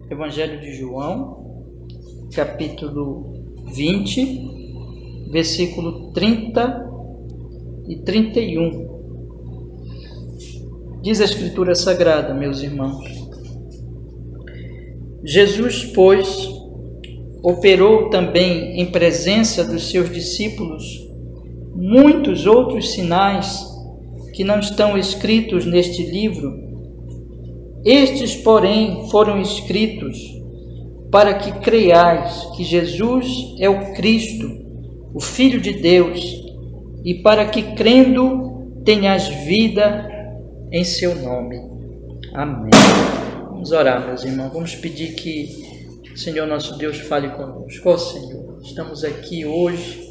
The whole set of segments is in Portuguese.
Evangelho de João, capítulo 20, versículo 30 e 31. Diz a Escritura Sagrada, meus irmãos: Jesus, pois, operou também em presença dos seus discípulos muitos outros sinais que não estão escritos neste livro. Estes, porém, foram escritos para que creiais que Jesus é o Cristo, o Filho de Deus, e para que, crendo, tenhas vida em seu nome. Amém. Vamos orar, meus irmãos. Vamos pedir que o Senhor nosso Deus fale conosco. Ó Senhor, estamos aqui hoje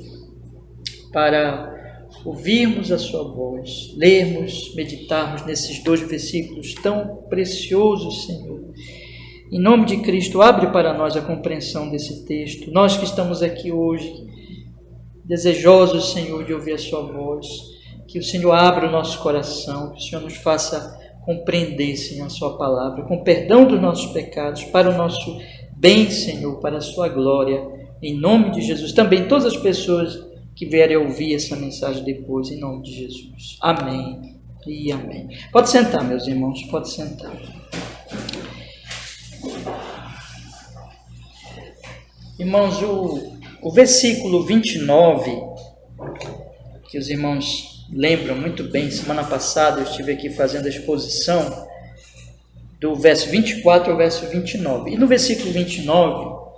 para ouvirmos a sua voz, lermos, meditarmos nesses 2 versículos tão preciosos, Senhor. Em nome de Cristo, abre para nós a compreensão desse texto. Nós que estamos aqui hoje, desejosos, Senhor, de ouvir a sua voz, que o Senhor abra o nosso coração, que o Senhor nos faça compreender, Senhor, a sua palavra, com perdão dos nossos pecados, para o nosso bem, Senhor, para a sua glória, em nome de Jesus. Também todas as pessoas que vierem a ouvir essa mensagem depois, em nome de Jesus. Amém e amém. Pode sentar, meus irmãos, pode sentar. Irmãos, o versículo 29, que os irmãos lembram muito bem, semana passada eu estive aqui fazendo a exposição do verso 24 ao verso 29. E no versículo 29,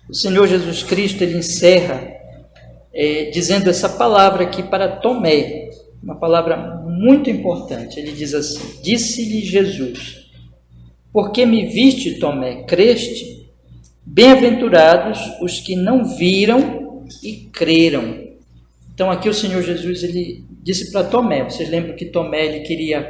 o Senhor Jesus Cristo, ele encerra dizendo essa palavra aqui para Tomé, uma palavra muito importante. Ele diz assim: disse-lhe Jesus: porque me viste, Tomé, creste? Bem-aventurados os que não viram e creram. Então aqui o Senhor Jesus, ele disse para Tomé, vocês lembram que Tomé, ele queria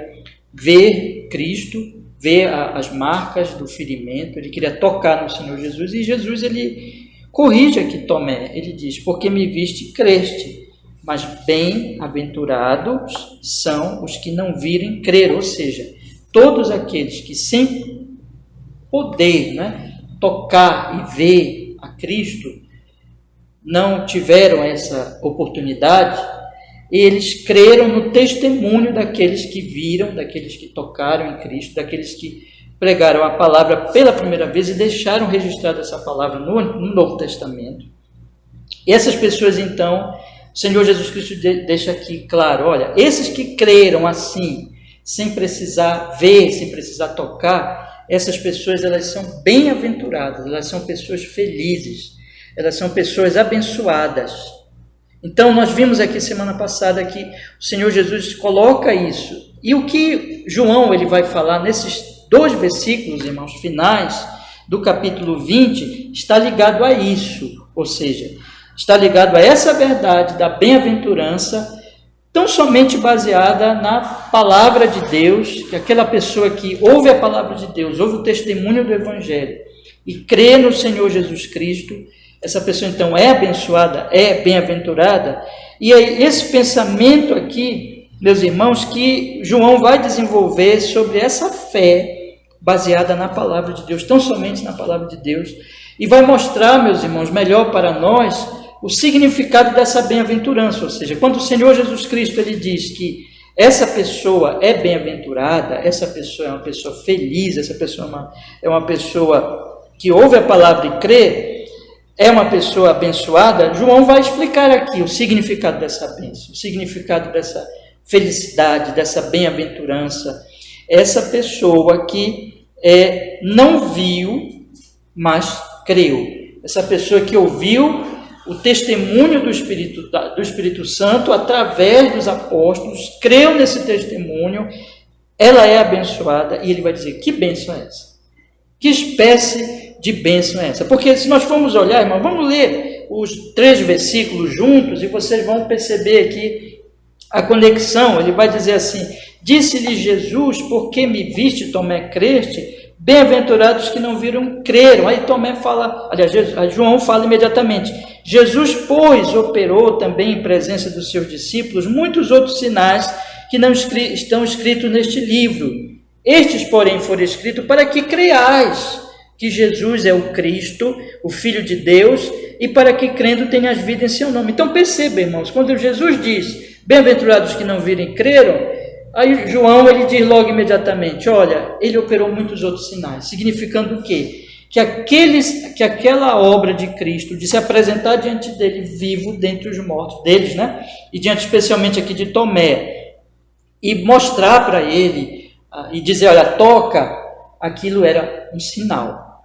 ver Cristo, ver as marcas do ferimento, ele queria tocar no Senhor Jesus, e Jesus, ele corrige aqui Tomé, ele diz: porque me viste, creste, mas bem-aventurados são os que não viram e creram. Ou seja, todos aqueles que sem poder, tocar e ver a Cristo, não tiveram essa oportunidade, eles creram no testemunho daqueles que viram, daqueles que tocaram em Cristo, daqueles que pregaram a palavra pela primeira vez e deixaram registrada essa palavra no Novo Testamento. E essas pessoas, então, o Senhor Jesus Cristo deixa aqui claro: olha, esses que creram assim, sem precisar ver, sem precisar tocar, essas pessoas, elas são bem-aventuradas, elas são pessoas felizes, elas são pessoas abençoadas. Então, nós vimos aqui semana passada que o Senhor Jesus coloca isso. E o que João ele vai falar nesses 2 versículos, irmãos, finais do capítulo 20, está ligado a isso, ou seja, está ligado a essa verdade da bem-aventurança, tão somente baseada na palavra de Deus, que aquela pessoa que ouve a palavra de Deus, ouve o testemunho do Evangelho e crê no Senhor Jesus Cristo, essa pessoa então é abençoada, é bem-aventurada. E é esse pensamento aqui, meus irmãos, que João vai desenvolver sobre essa fé baseada na palavra de Deus, tão somente na palavra de Deus, e vai mostrar, meus irmãos, melhor para nós o significado dessa bem-aventurança. Ou seja, quando o Senhor Jesus Cristo ele diz que essa pessoa é bem-aventurada, essa pessoa é uma pessoa feliz, essa pessoa é uma pessoa que ouve a palavra e crê, é uma pessoa abençoada, João vai explicar aqui o significado dessa bênção, o significado dessa felicidade, dessa bem-aventurança. Essa pessoa que não viu, mas creu. Essa pessoa que ouviu o testemunho do Espírito Santo através dos apóstolos, creu nesse testemunho, ela é abençoada. E ele vai dizer: que bênção é essa? Que espécie de bênção é essa? Porque se nós formos olhar, irmão, vamos ler os 3 versículos juntos e vocês vão perceber aqui a conexão. Ele vai dizer assim: disse-lhe Jesus: porque me viste, Tomé, creste? Bem-aventurados que não viram, creram. Aí Tomé fala, aliás, João fala imediatamente: Jesus, pois, operou também em presença dos seus discípulos muitos outros sinais que não estão escritos neste livro. Estes, porém, foram escritos para que creiais que Jesus é o Cristo, o Filho de Deus, e para que crendo tenhas vida em seu nome. Então perceba, irmãos, quando Jesus diz, bem-aventurados que não viram e creram, aí João ele diz logo imediatamente, olha, ele operou muitos outros sinais, significando o quê? Que aquela obra de Cristo, de se apresentar diante dele vivo dentre os mortos, deles, né? E diante especialmente aqui de Tomé, e mostrar para ele, e dizer, olha, toca, aquilo era um sinal,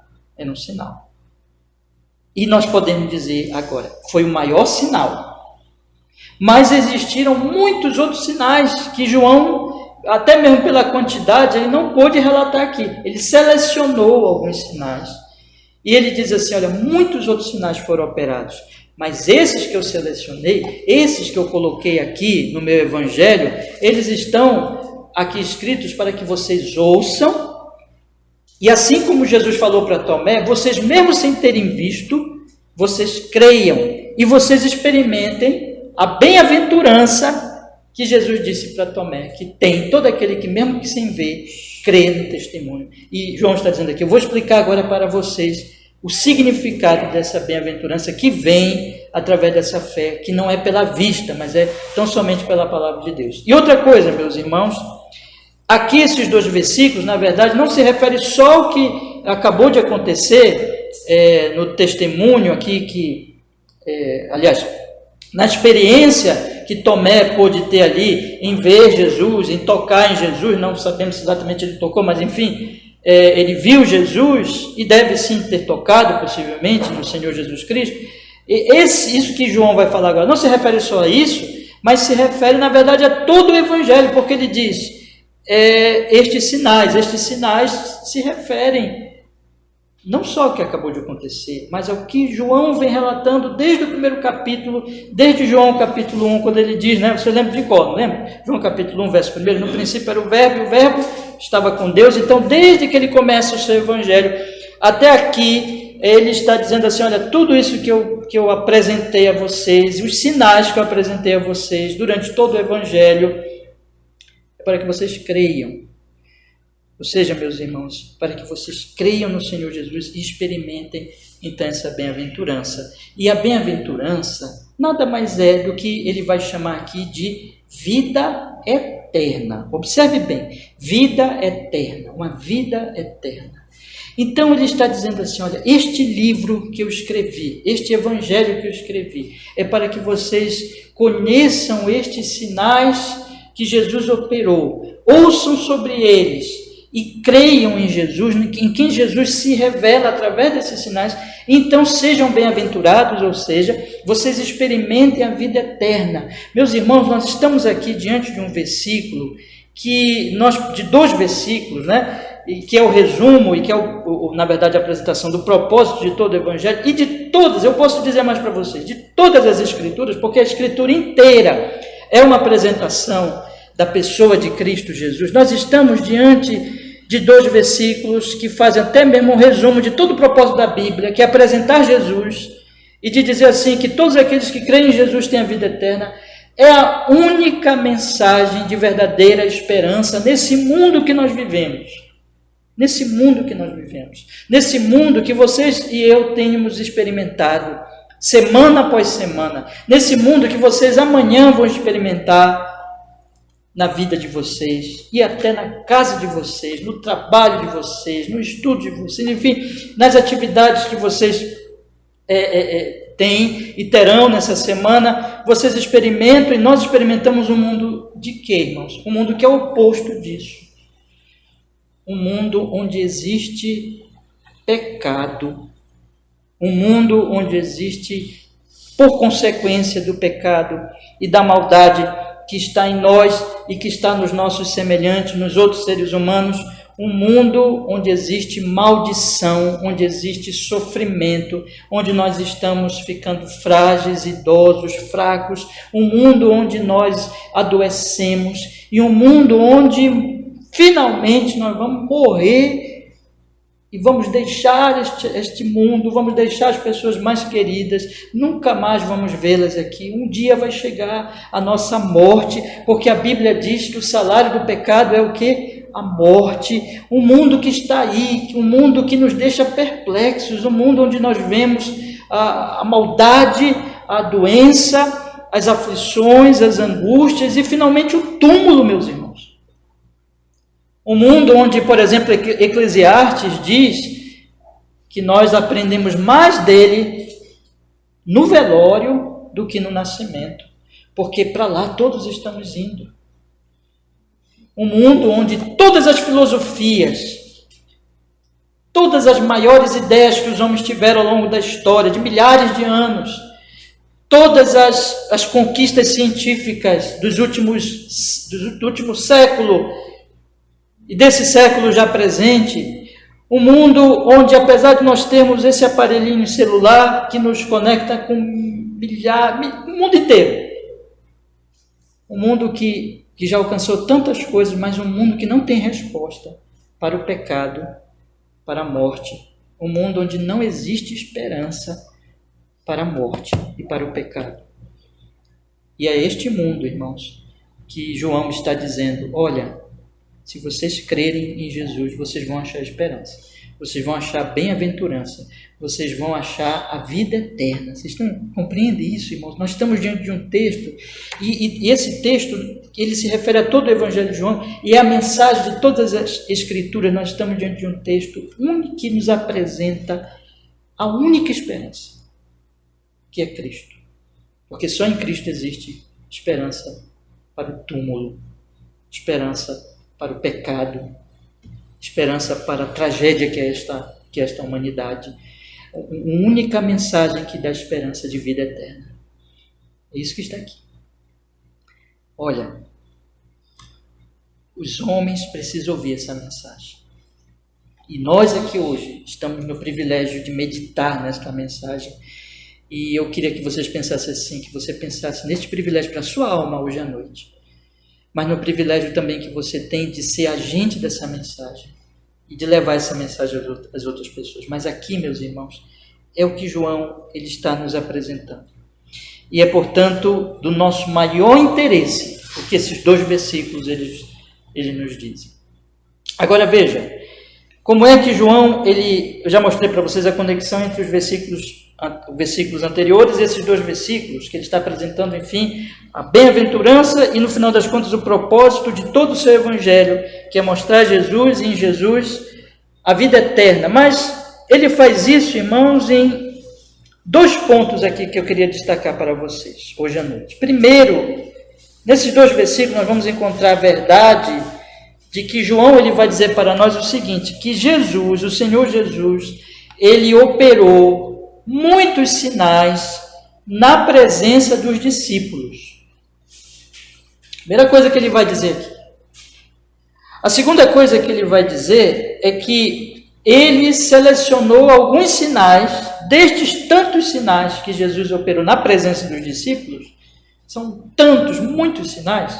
E nós podemos dizer agora, foi o maior sinal, mas existiram muitos outros sinais que João, até mesmo pela quantidade, ele não pôde relatar aqui. Ele selecionou alguns sinais. E ele diz assim, olha, muitos outros sinais foram operados. Mas esses que eu selecionei, esses que eu coloquei aqui no meu evangelho, eles estão aqui escritos para que vocês ouçam. E assim como Jesus falou para Tomé, vocês mesmo sem terem visto, vocês creiam. E vocês experimentem a bem-aventurança que Jesus disse para Tomé, que tem todo aquele que, mesmo que sem ver, crê no testemunho. E João está dizendo aqui, eu vou explicar agora para vocês o significado dessa bem-aventurança que vem através dessa fé, que não é pela vista, mas é tão somente pela palavra de Deus. E outra coisa, meus irmãos, aqui esses 2 versículos, na verdade, não se refere só ao que acabou de acontecer no testemunho aqui, aliás, na experiência que Tomé pôde ter ali em ver Jesus, em tocar em Jesus, não sabemos se exatamente ele tocou, mas enfim, ele viu Jesus e deve sim ter tocado possivelmente no Senhor Jesus Cristo. Isso que João vai falar agora não se refere só a isso, mas se refere na verdade a todo o Evangelho, porque ele diz, estes sinais se referem não só ao que acabou de acontecer, mas ao que João vem relatando desde o primeiro capítulo, desde João capítulo 1, quando ele diz, né, você lembra de qual, não lembra? João capítulo 1, verso 1, no princípio era o Verbo, e o Verbo estava com Deus. Então, desde que ele começa o seu evangelho, até aqui, ele está dizendo assim, olha, tudo isso que eu apresentei a vocês, os sinais que eu apresentei a vocês durante todo o evangelho, é para que vocês creiam. Ou seja, meus irmãos, para que vocês creiam no Senhor Jesus e experimentem, então, essa bem-aventurança. E a bem-aventurança nada mais é do que ele vai chamar aqui de vida eterna. Observe bem, vida eterna, uma vida eterna. Então, ele está dizendo assim, olha, este livro que eu escrevi, este evangelho que eu escrevi, é para que vocês conheçam estes sinais que Jesus operou, ouçam sobre eles, e creiam em Jesus, em quem Jesus se revela através desses sinais, então sejam bem-aventurados, ou seja, vocês experimentem a vida eterna. Meus irmãos, nós estamos aqui diante de um versículo, de 2 versículos, né? E que é o resumo, e que é, na verdade, a apresentação do propósito de todo o Evangelho, e de todas, eu posso dizer mais para vocês, de todas as Escrituras, porque a Escritura inteira é uma apresentação da pessoa de Cristo Jesus. Nós estamos diante de 2 versículos que fazem até mesmo um resumo de todo o propósito da Bíblia, que é apresentar Jesus e de dizer assim que todos aqueles que creem em Jesus têm a vida eterna. É a única mensagem de verdadeira esperança nesse mundo que nós vivemos. Nesse mundo que nós vivemos. Nesse mundo que vocês e eu temos experimentado semana após semana. Nesse mundo que vocês amanhã vão experimentar na vida de vocês, e até na casa de vocês, no trabalho de vocês, no estudo de vocês, enfim, nas atividades que vocês têm e terão nessa semana, vocês experimentam, e nós experimentamos um mundo de quê, irmãos? Um mundo que é o oposto disso. Um mundo onde existe pecado. Um mundo onde existe, por consequência do pecado e da maldade que está em nós e que está nos nossos semelhantes, nos outros seres humanos, um mundo onde existe maldição, onde existe sofrimento, onde nós estamos ficando frágeis, idosos, fracos, um mundo onde nós adoecemos e um mundo onde finalmente nós vamos morrer e vamos deixar este mundo, vamos deixar as pessoas mais queridas, nunca mais vamos vê-las aqui. Um dia vai chegar a nossa morte, porque a Bíblia diz que o salário do pecado é o quê? a morte, um mundo que está aí, um mundo que nos deixa perplexos, um mundo onde nós vemos a maldade, a doença, as aflições, as angústias e finalmente o túmulo, meus irmãos. Um mundo onde, por exemplo, Eclesiastes diz que nós aprendemos mais dele no velório do que no nascimento, porque para lá todos estamos indo. Um mundo onde todas as filosofias, todas as maiores ideias que os homens tiveram ao longo da história, de milhares de anos, todas as conquistas científicas do último século e desse século já presente, um mundo onde, apesar de nós termos esse aparelhinho celular que nos conecta com o mundo inteiro, um mundo que já alcançou tantas coisas, mas um mundo que não tem resposta para o pecado, para a morte, um mundo onde não existe esperança para a morte e para o pecado. E é este mundo, irmãos, que João está dizendo: olha, se vocês crerem em Jesus, vocês vão achar esperança, vocês vão achar bem-aventurança, vocês vão achar a vida eterna. Vocês compreendem isso, irmãos? Nós estamos diante de um texto, e esse texto, ele se refere a todo o Evangelho de João, e é a mensagem de todas as Escrituras. Nós estamos diante de um texto único que nos apresenta a única esperança, que é Cristo. Porque só em Cristo existe esperança para o túmulo, esperança para o pecado, esperança para a tragédia que é esta humanidade. Uma única mensagem que dá esperança de vida eterna. É isso que está aqui. Olha, os homens precisam ouvir essa mensagem. E nós aqui hoje estamos no privilégio de meditar nesta mensagem. E eu queria que vocês pensassem assim, que você pensasse neste privilégio para a sua alma hoje à noite. Mas no privilégio também que você tem de ser agente dessa mensagem e de levar essa mensagem às outras pessoas. Mas aqui, meus irmãos, é o que João ele está nos apresentando. E é, portanto, do nosso maior interesse o que esses 2 versículos eles nos dizem. Agora veja, como é que João, eu já mostrei para vocês a conexão entre os versículos anteriores e esses 2 versículos, que ele está apresentando, enfim, a bem-aventurança e, no final das contas, o propósito de todo o seu evangelho, que é mostrar Jesus e em Jesus a vida eterna. Mas ele faz isso, irmãos, em 2 pontos aqui que eu queria destacar para vocês hoje à noite. Primeiro, nesses 2 versículos nós vamos encontrar a verdade de que João ele vai dizer para nós o seguinte, que Jesus, o Senhor Jesus, ele operou muitos sinais na presença dos discípulos. Primeira coisa que ele vai dizer aqui. A segunda coisa que ele vai dizer é que ele selecionou alguns sinais, destes tantos sinais que Jesus operou na presença dos discípulos, são tantos, muitos sinais,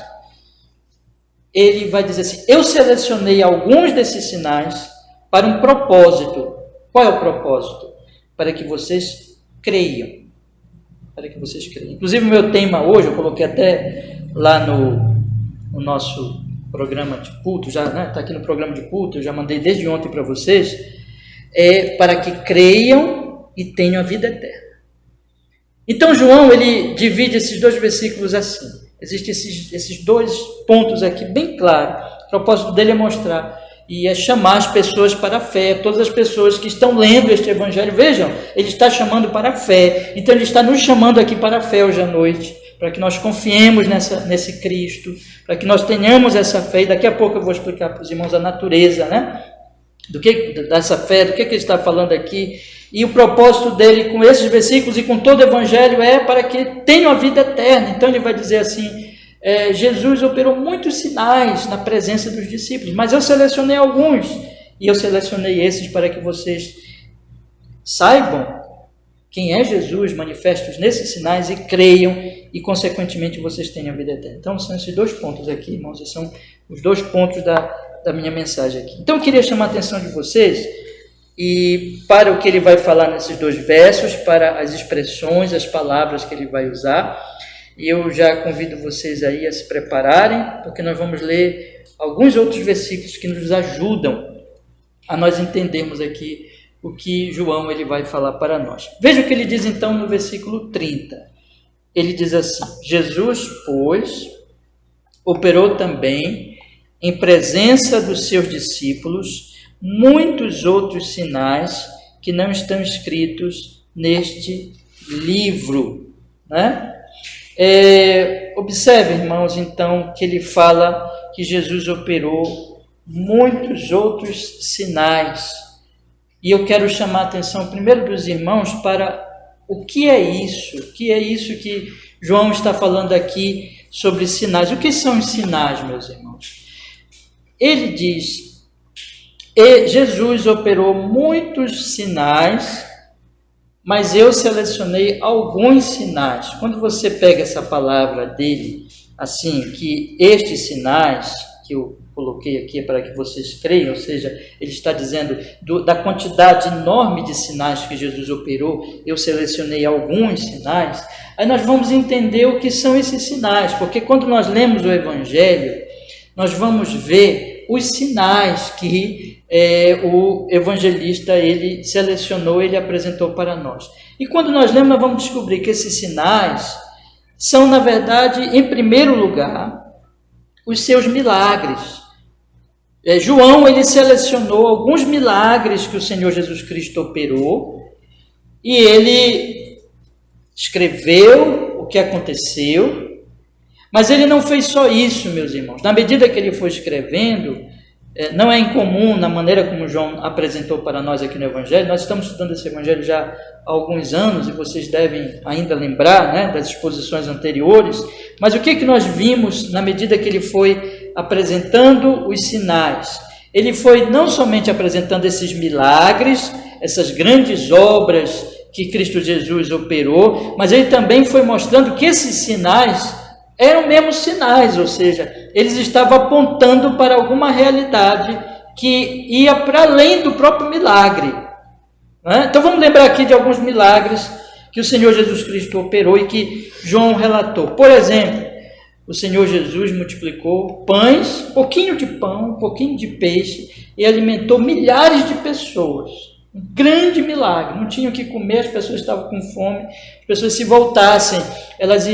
ele vai dizer assim, eu selecionei alguns desses sinais para um propósito. Qual é o propósito? Para que vocês creiam. Para que vocês creiam. Inclusive o meu tema hoje, eu coloquei até lá no nosso programa de culto, já está aqui no programa de culto, eu já mandei desde ontem para vocês, é para que creiam e tenham a vida eterna. Então João, ele divide esses 2 versículos assim. Existem esses 2 pontos aqui bem claros. O propósito dele é mostrar e é chamar as pessoas para a fé, todas as pessoas que estão lendo este evangelho. Vejam, ele está chamando para a fé. Então ele está nos chamando aqui para a fé hoje à noite, para que nós confiemos nesse Cristo, para que nós tenhamos essa fé. E daqui a pouco eu vou explicar para os irmãos a natureza, dessa fé, do que ele está falando aqui. E o propósito dele com esses versículos e com todo o evangelho é para que tenham a vida eterna. Então ele vai dizer assim, Jesus operou muitos sinais na presença dos discípulos, mas eu selecionei alguns, e eu selecionei esses para que vocês saibam quem é Jesus, manifestos nesses sinais, e creiam, e consequentemente vocês tenham a vida eterna. Então são esses 2 pontos aqui, irmãos, esses são os 2 pontos da minha mensagem aqui. Então eu queria chamar a atenção de vocês e para o que ele vai falar nesses 2 versos, para as expressões, as palavras que ele vai usar. E eu já convido vocês aí a se prepararem, porque nós vamos ler alguns outros versículos que nos ajudam a nós entendermos aqui o que João ele vai falar para nós. Veja o que ele diz então no versículo 30. Ele diz assim: Jesus, pois, operou também, em presença dos seus discípulos, muitos outros sinais que não estão escritos neste livro, né? Observe, irmãos, então, que ele fala que Jesus operou muitos outros sinais. E eu quero chamar a atenção primeiro dos irmãos para o que é isso que João está falando aqui sobre sinais. O que são os sinais, meus irmãos? Ele diz: Jesus operou muitos sinais, mas eu selecionei alguns sinais. Quando você pega essa palavra dele, assim, que estes sinais, que eu coloquei aqui para que vocês creiam, ou seja, ele está dizendo da quantidade enorme de sinais que Jesus operou, eu selecionei alguns sinais. Aí nós vamos entender o que são esses sinais, porque quando nós lemos o Evangelho, nós vamos ver os sinais que o evangelista ele selecionou, ele apresentou para nós. E quando nós lemos, nós vamos descobrir que esses sinais são, na verdade, em primeiro lugar, os seus milagres. João, ele selecionou alguns milagres que o Senhor Jesus Cristo operou e ele escreveu o que aconteceu, mas ele não fez só isso, meus irmãos. Na medida que ele foi escrevendo, não é incomum na maneira como João apresentou para nós aqui no Evangelho. Nós estamos estudando esse Evangelho já há alguns anos e vocês devem ainda lembrar, né, das exposições anteriores. Mas o que nós vimos na medida que ele foi apresentando os sinais? Ele foi não somente apresentando esses milagres, essas grandes obras que Cristo Jesus operou, mas ele também foi mostrando que esses sinais eram mesmo sinais, ou seja, eles estavam apontando para alguma realidade que ia para além do próprio milagre. Né? Então vamos lembrar aqui de alguns milagres que o Senhor Jesus Cristo operou e que João relatou. Por exemplo, o Senhor Jesus multiplicou pães, um pouquinho de pão, um pouquinho de peixe, e alimentou milhares de pessoas. Um grande milagre, não tinham o que comer, as pessoas estavam com fome, as pessoas se voltassem, elas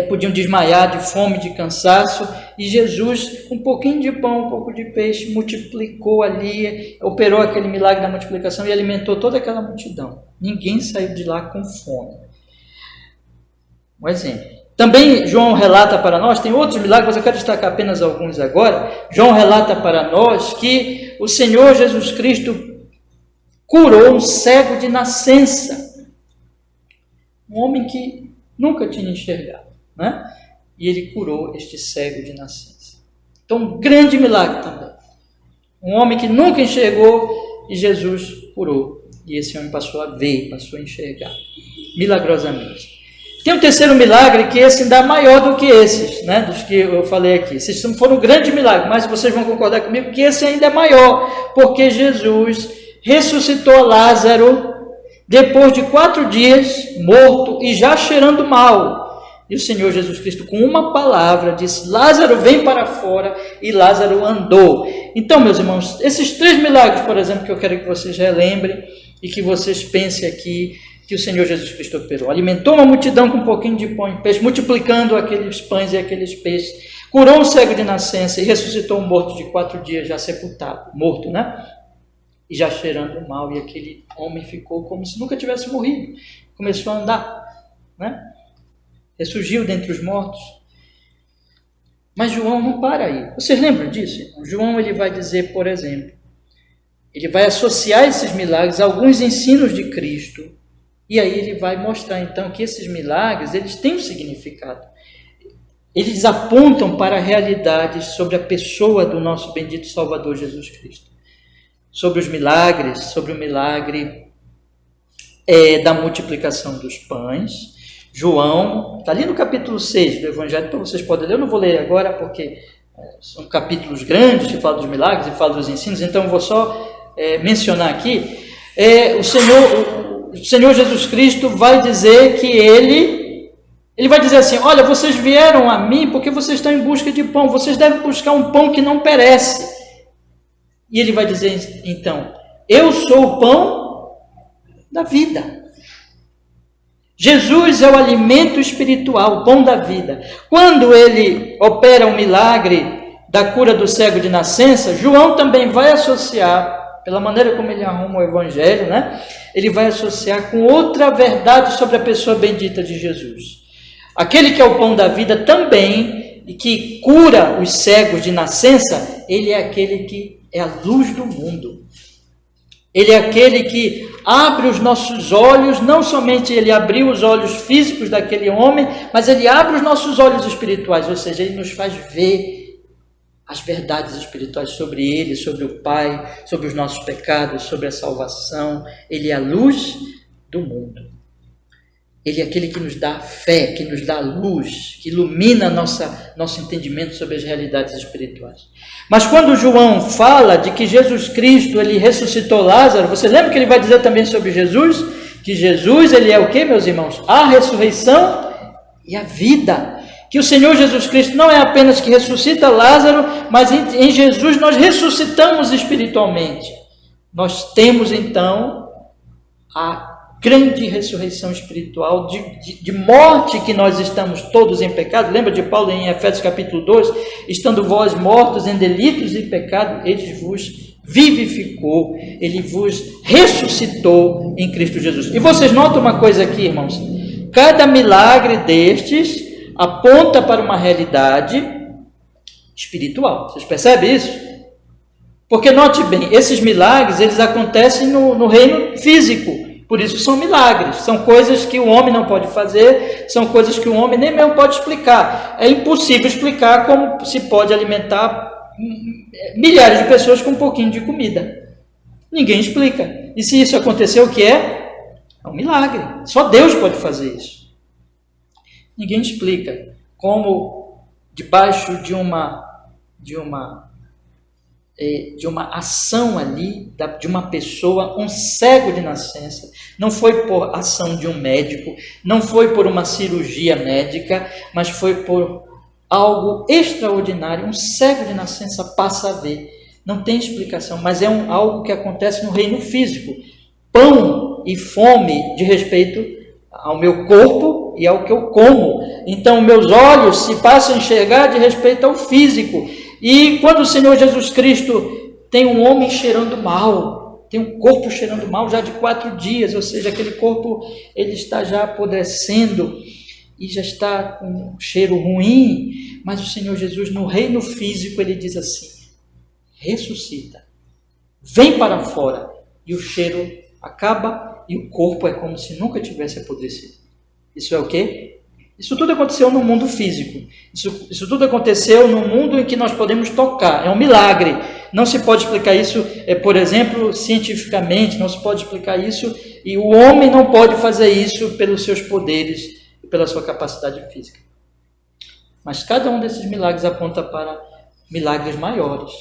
podiam desmaiar de fome, de cansaço, e Jesus, um pouquinho de pão, um pouco de peixe, multiplicou ali, operou aquele milagre da multiplicação e alimentou toda aquela multidão. Ninguém saiu de lá com fome. Um exemplo. Também João relata para nós, tem outros milagres, mas eu quero destacar apenas alguns agora. João relata para nós que o Senhor Jesus Cristo curou um cego de nascença, um homem que nunca tinha enxergado, né? E ele curou este cego de nascença. Então, um grande milagre também. Um homem que nunca enxergou e Jesus curou. E esse homem passou a ver, passou a enxergar, milagrosamente. Tem um terceiro milagre que esse ainda é maior do que esses, né, dos que eu falei aqui. Esses foram um grande milagre, mas vocês vão concordar comigo que esse ainda é maior, porque Jesus ressuscitou Lázaro depois de 4 dias morto e já cheirando mal. E o Senhor Jesus Cristo, com uma palavra, disse: Lázaro, vem para fora, e Lázaro andou. Então, meus irmãos, esses 3 milagres, por exemplo, que eu quero que vocês relembrem e que vocês pensem aqui, que o Senhor Jesus Cristo operou. Alimentou uma multidão com um pouquinho de pão e peixe, multiplicando aqueles pães e aqueles peixes, curou um cego de nascença e ressuscitou um morto de 4 dias já sepultado, morto, né? E já cheirando mal, e aquele homem ficou como se nunca tivesse morrido, começou a andar, né? Ressurgiu dentre os mortos. Mas João não para aí. Vocês lembram disso? João ele vai dizer, por exemplo, ele vai associar esses milagres a alguns ensinos de Cristo, e aí ele vai mostrar então que esses milagres eles têm um significado. Eles apontam para a realidade sobre a pessoa do nosso bendito Salvador Jesus Cristo. Sobre os milagres, sobre o milagre da multiplicação dos pães. João, está ali no capítulo 6 do Evangelho, então vocês podem ler, eu não vou ler agora porque são capítulos grandes que falam dos milagres e falam dos ensinos, então eu vou só mencionar aqui. O Senhor Jesus Cristo vai dizer que ele Ele vai dizer assim: olha, vocês vieram a mim porque vocês estão em busca de pão, vocês devem buscar um pão que não perece. E ele vai dizer então: eu sou o pão da vida. Jesus é o alimento espiritual, o pão da vida. Quando ele opera o milagre da cura do cego de nascença, João também vai associar, pela maneira como ele arruma o evangelho, né? Ele vai associar com outra verdade sobre a pessoa bendita de Jesus. Aquele que é o pão da vida também, e que cura os cegos de nascença, ele é aquele que é a luz do mundo. Ele é aquele que abre os nossos olhos, não somente ele abriu os olhos físicos daquele homem, mas ele abre os nossos olhos espirituais, ou seja, ele nos faz ver as verdades espirituais sobre ele, sobre o Pai, sobre os nossos pecados, sobre a salvação. Ele é a luz do mundo. Ele é aquele que nos dá fé, que nos dá luz, que ilumina nosso entendimento sobre as realidades espirituais. Mas quando João fala de que Jesus Cristo, ele ressuscitou Lázaro, você lembra que ele vai dizer também sobre Jesus? Que Jesus, ele é o quê, meus irmãos? A ressurreição e a vida. Que o Senhor Jesus Cristo não é apenas que ressuscita Lázaro, mas em Jesus nós ressuscitamos espiritualmente. Nós temos então a grande ressurreição espiritual, de morte que nós estamos todos em pecado. Lembra de Paulo em Efésios capítulo 2? Estando vós mortos em delitos e pecado, ele vos vivificou, ele vos ressuscitou em Cristo Jesus. E vocês notam uma coisa aqui, irmãos? Cada milagre destes aponta para uma realidade espiritual. Vocês percebem isso? Porque note bem, esses milagres, eles acontecem no reino físico. Por isso são milagres, são coisas que o homem não pode fazer, são coisas que o homem nem mesmo pode explicar. É impossível explicar como se pode alimentar milhares de pessoas com um pouquinho de comida. Ninguém explica. E se isso acontecer, o que é? É um milagre. Só Deus pode fazer isso. Ninguém explica como debaixo de uma ação ali, de uma pessoa, um cego de nascença, não foi por ação de um médico, não foi por uma cirurgia médica, mas foi por algo extraordinário. Um cego de nascença passa a ver. Não tem explicação, mas é algo que acontece no reino físico. Pão e fome de respeito ao meu corpo e ao que eu como. Então meus olhos se passam a enxergar de respeito ao físico. E quando o Senhor Jesus Cristo tem um homem cheirando mal, tem um corpo cheirando mal já de 4 dias, ou seja, aquele corpo ele está já apodrecendo e já está com um cheiro ruim, mas o Senhor Jesus no reino físico ele diz assim: ressuscita, vem para fora, e o cheiro acaba e o corpo é como se nunca tivesse apodrecido. Isso é o quê? Isso tudo aconteceu no mundo físico. Isso tudo aconteceu no mundo em que nós podemos tocar. É um milagre. Não se pode explicar isso, por exemplo, cientificamente, não se pode explicar isso, e o homem não pode fazer isso pelos seus poderes e pela sua capacidade física. Mas cada um desses milagres aponta para milagres maiores,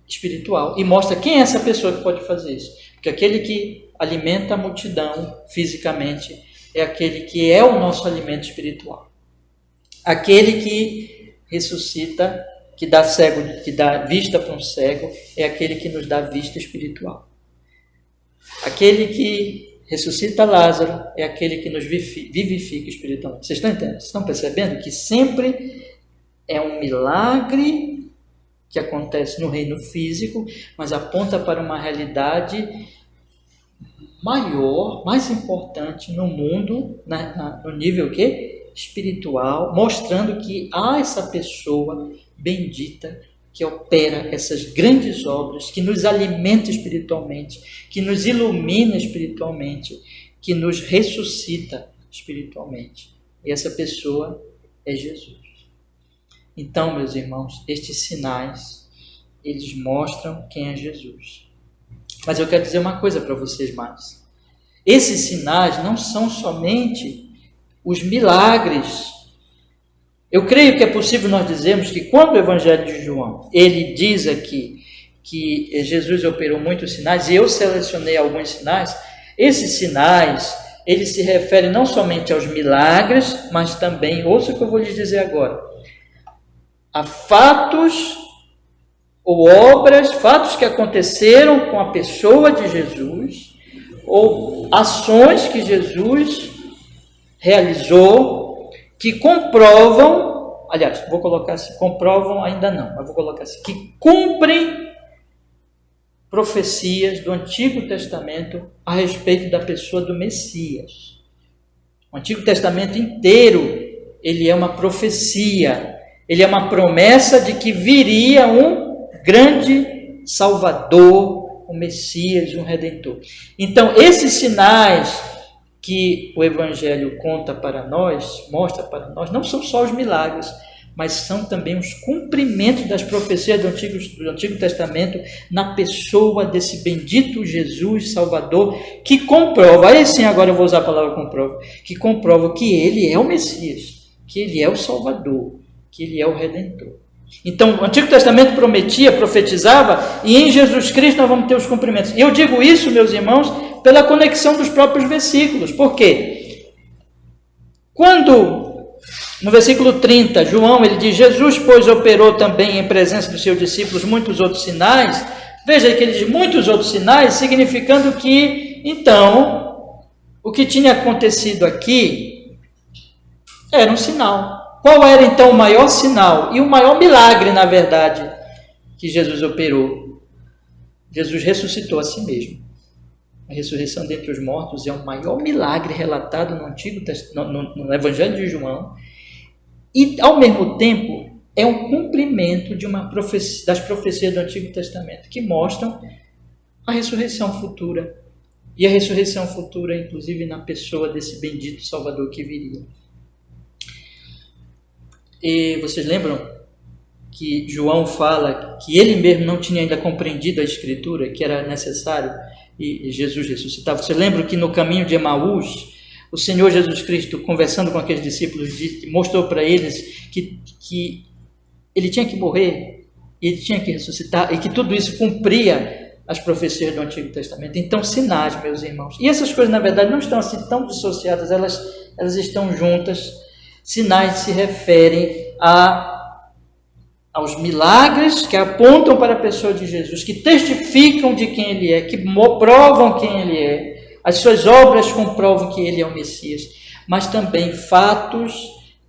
espiritual, e mostra quem é essa pessoa que pode fazer isso. Porque aquele que alimenta a multidão fisicamente é aquele que é o nosso alimento espiritual. Aquele que ressuscita, que dá vista para um cego, é aquele que nos dá vista espiritual. Aquele que ressuscita Lázaro é aquele que nos vivifica espiritualmente. Vocês estão entendendo? Vocês estão percebendo que sempre é um milagre que acontece no reino físico, mas aponta para uma realidade maior, mais importante no mundo, no nível quê? Espiritual, mostrando que há essa pessoa bendita que opera essas grandes obras, que nos alimenta espiritualmente, que nos ilumina espiritualmente, que nos ressuscita espiritualmente. E essa pessoa é Jesus. Então, meus irmãos, estes sinais, eles mostram quem é Jesus. Mas eu quero dizer uma coisa para vocês mais. Esses sinais não são somente os milagres. Eu creio que é possível nós dizermos que quando o Evangelho de João, ele diz aqui que Jesus operou muitos sinais, e eu selecionei alguns sinais, esses sinais, ele se refere não somente aos milagres, mas também, ouça o que eu vou lhes dizer agora, a fatos ou obras, fatos que aconteceram com a pessoa de Jesus, ou ações que Jesus realizou, que comprovam, aliás, vou colocar assim, comprovam ainda não, mas vou colocar assim, que cumprem profecias do Antigo Testamento a respeito da pessoa do Messias. O Antigo Testamento inteiro, ele é uma profecia, ele é uma promessa de que viria um grande Salvador, um Messias, um Redentor. Então, esses sinais que o Evangelho conta para nós, mostra para nós, não são só os milagres, mas são também os cumprimentos das profecias do Antigo Testamento na pessoa desse bendito Jesus Salvador, que comprova, aí sim agora eu vou usar a palavra comprova, que comprova que ele é o Messias, que ele é o Salvador, que ele é o Redentor. Então, o Antigo Testamento prometia, profetizava, e em Jesus Cristo nós vamos ter os cumprimentos. E eu digo isso, meus irmãos, pela conexão dos próprios versículos. Por quê? Quando, no versículo 30, João, ele diz, Jesus, pois, operou também em presença dos seus discípulos muitos outros sinais. Veja que ele diz muitos outros sinais, significando que, então, o que tinha acontecido aqui era um sinal. Qual era, então, o maior sinal e o maior milagre, na verdade, que Jesus operou? Jesus ressuscitou a si mesmo. A ressurreição dentre os mortos é o maior milagre relatado no Evangelho de João e, ao mesmo tempo, é um cumprimento de uma profecia, das profecias do Antigo Testamento que mostram a ressurreição futura. E a ressurreição futura, inclusive, na pessoa desse bendito Salvador que viria. E vocês lembram que João fala que ele mesmo não tinha ainda compreendido a Escritura, que era necessário e Jesus ressuscitar? Vocês lembram que no caminho de Emaús, o Senhor Jesus Cristo, conversando com aqueles discípulos, mostrou para eles que ele tinha que morrer, ele tinha que ressuscitar, e que tudo isso cumpria as profecias do Antigo Testamento. Então, sinais, meus irmãos. E essas coisas, na verdade, não estão assim tão dissociadas, elas estão juntas. Sinais se referem aos milagres que apontam para a pessoa de Jesus, que testificam de quem ele é, que provam quem ele é. As suas obras comprovam que ele é o Messias, mas também fatos,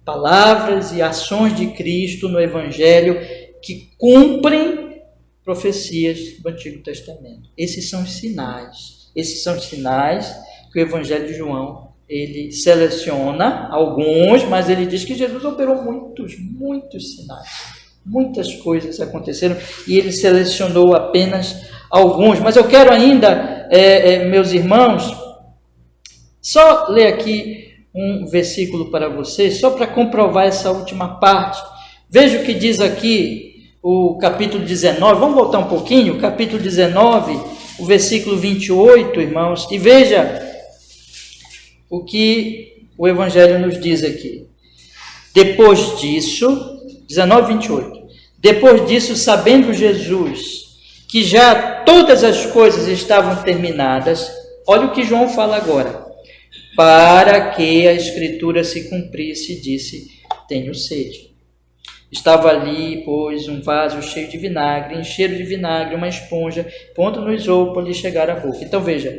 palavras e ações de Cristo no Evangelho que cumprem profecias do Antigo Testamento. Esses são os sinais. Esses são os sinais que o Evangelho de João ele seleciona alguns, mas ele diz que Jesus operou muitos sinais. Muitas coisas aconteceram e ele selecionou apenas alguns. Mas eu quero ainda, meus irmãos, só ler aqui um versículo para vocês, só para comprovar essa última parte. Veja o que diz aqui o capítulo 19. Vamos voltar um pouquinho, capítulo 19, o versículo 28, irmãos, e veja o que o Evangelho nos diz aqui. Depois disso, 19, 28. Depois disso, sabendo Jesus que já todas as coisas estavam terminadas, olha o que João fala agora. Para que a Escritura se cumprisse, disse, tenho sede. Estava ali, pois, um vaso cheio de vinagre, encheram de vinagre uma esponja, pondo no isopo lhe chegar à boca. Então veja,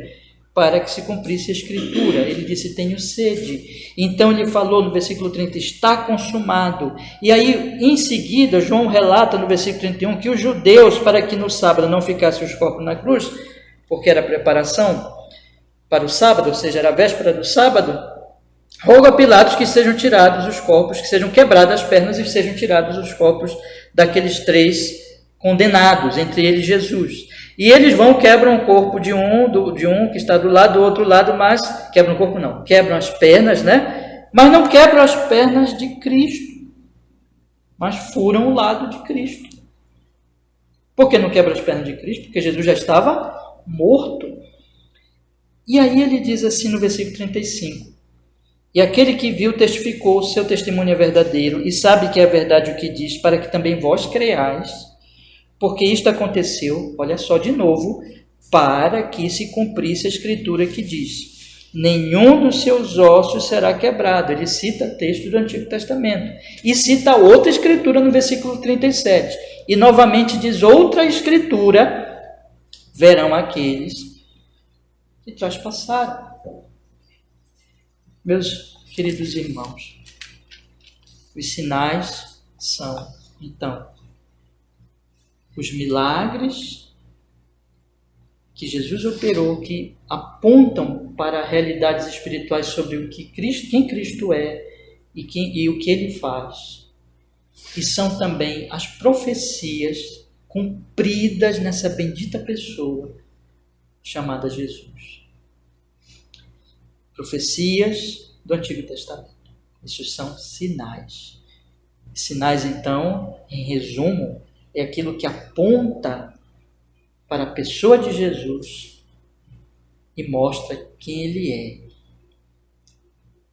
para que se cumprisse a Escritura. Ele disse, tenho sede. Então ele falou no versículo 30, está consumado. E aí, em seguida, João relata no versículo 31 que os judeus, para que no sábado não ficassem os corpos na cruz, porque era a preparação para o sábado, ou seja, era a véspera do sábado, roga a Pilatos que sejam tirados os corpos, que sejam quebradas as pernas e sejam tirados os corpos daqueles 3 condenados, entre eles Jesus. E eles quebram o corpo de um que está do outro lado, mas quebram o corpo não, quebram as pernas, né? Mas não quebram as pernas de Cristo, mas furam o lado de Cristo. Por que não quebram as pernas de Cristo? Porque Jesus já estava morto. E aí ele diz assim no versículo 35, e aquele que viu testificou, seu testemunho é verdadeiro, e sabe que é verdade o que diz, para que também vós creiais, porque isto aconteceu, olha só de novo, para que se cumprisse a Escritura que diz, nenhum dos seus ossos será quebrado. Ele cita texto do Antigo Testamento. E cita outra escritura no versículo 37. E novamente diz outra escritura: verão aqueles que traspassaram. Meus queridos irmãos, os sinais são, então, os milagres que Jesus operou, que apontam para realidades espirituais sobre o que Cristo, quem Cristo é e o que Ele faz. E são também as profecias cumpridas nessa bendita pessoa chamada Jesus. Profecias do Antigo Testamento. Esses são sinais. Sinais, então, em resumo, é aquilo que aponta para a pessoa de Jesus e mostra quem Ele é.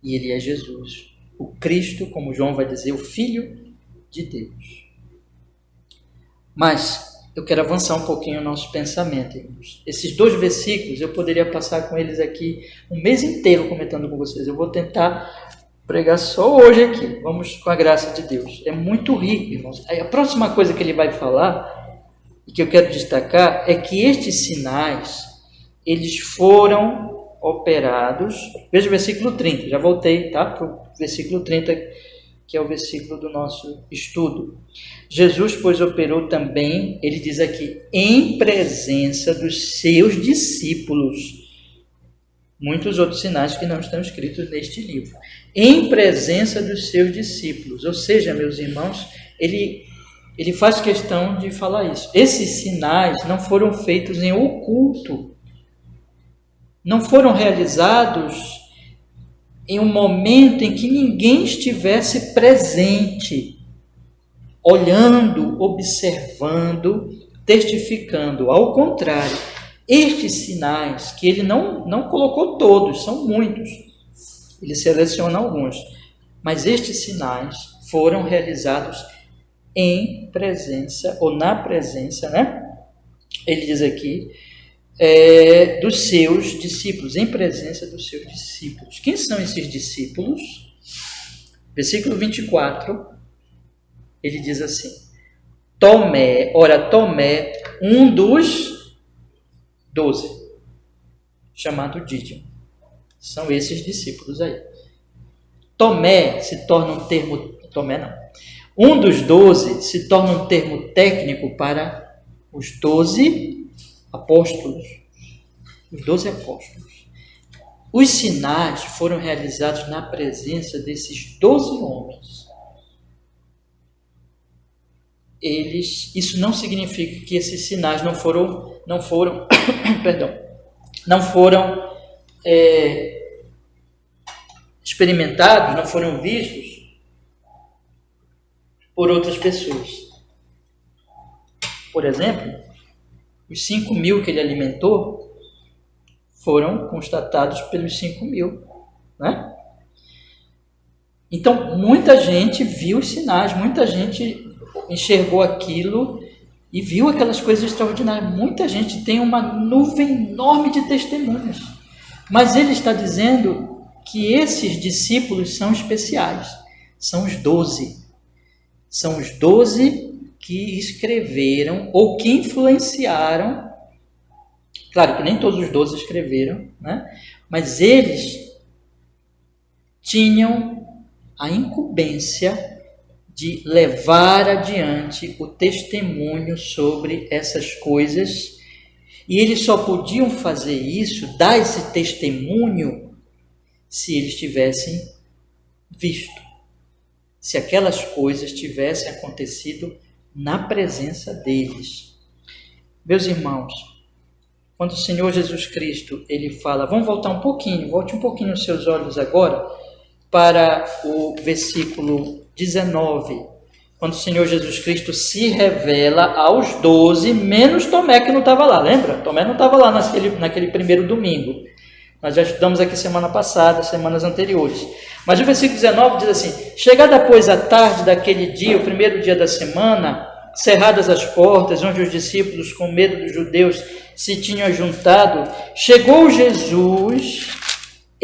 E Ele é Jesus, o Cristo, como João vai dizer, o Filho de Deus. Mas eu quero avançar um pouquinho o nosso pensamento, irmãos. Esses 2 versículos, eu poderia passar com eles aqui um mês inteiro comentando com vocês. Eu vou tentar pregar só hoje aqui. Vamos com a graça de Deus. É muito rico, irmãos. A próxima coisa que ele vai falar, e que eu quero destacar, é que estes sinais, eles foram operados. Veja o versículo 30. Já voltei, tá? Para o versículo 30, que é o versículo do nosso estudo. Jesus, pois, operou também, ele diz aqui, em presença dos seus discípulos, muitos outros sinais que não estão escritos neste livro. Em presença dos seus discípulos. Ou seja, meus irmãos, ele faz questão de falar isso. Esses sinais não foram feitos em oculto. Não foram realizados em um momento em que ninguém estivesse presente, olhando, observando, testificando. Ao contrário, estes sinais, que ele não colocou todos, são muitos, ele seleciona alguns, mas estes sinais foram realizados em presença, ou na presença, né? Ele diz aqui, dos seus discípulos, em presença dos seus discípulos. Quem são esses discípulos? Versículo 24, ele diz assim, Tomé, um dos 12, chamado Dídimo. São esses discípulos aí. Tomé se torna um termo, Tomé não, um dos 12 se torna um termo técnico para os 12 apóstolos. Os 12 apóstolos. Os sinais foram realizados na presença desses 12 homens. Isso não significa que esses sinais não foram experimentados, não foram vistos por outras pessoas. Por exemplo, os 5.000 que ele alimentou foram constatados pelos 5.000, né? Então, muita gente viu os sinais, muita gente enxergou aquilo e viu aquelas coisas extraordinárias. Muita gente tem uma nuvem enorme de testemunhas. Mas ele está dizendo que esses discípulos são especiais. São os 12. São os 12 que escreveram ou que influenciaram. Claro que nem todos os 12 escreveram, né? Mas eles tinham a incumbência de levar adiante o testemunho sobre essas coisas, e eles só podiam fazer isso, dar esse testemunho, se eles tivessem visto, se aquelas coisas tivessem acontecido na presença deles. Meus irmãos, quando o Senhor Jesus Cristo, ele fala, volte um pouquinho os seus olhos agora para o versículo 19, quando o Senhor Jesus Cristo se revela aos 12, menos Tomé, que não estava lá, lembra? Tomé não estava lá naquele primeiro domingo. Nós já estudamos aqui semana passada, semanas anteriores. Mas o versículo 19 diz assim, chegada pois a tarde daquele dia, o primeiro dia da semana, cerradas as portas, onde os discípulos, com medo dos judeus, se tinham juntado, chegou Jesus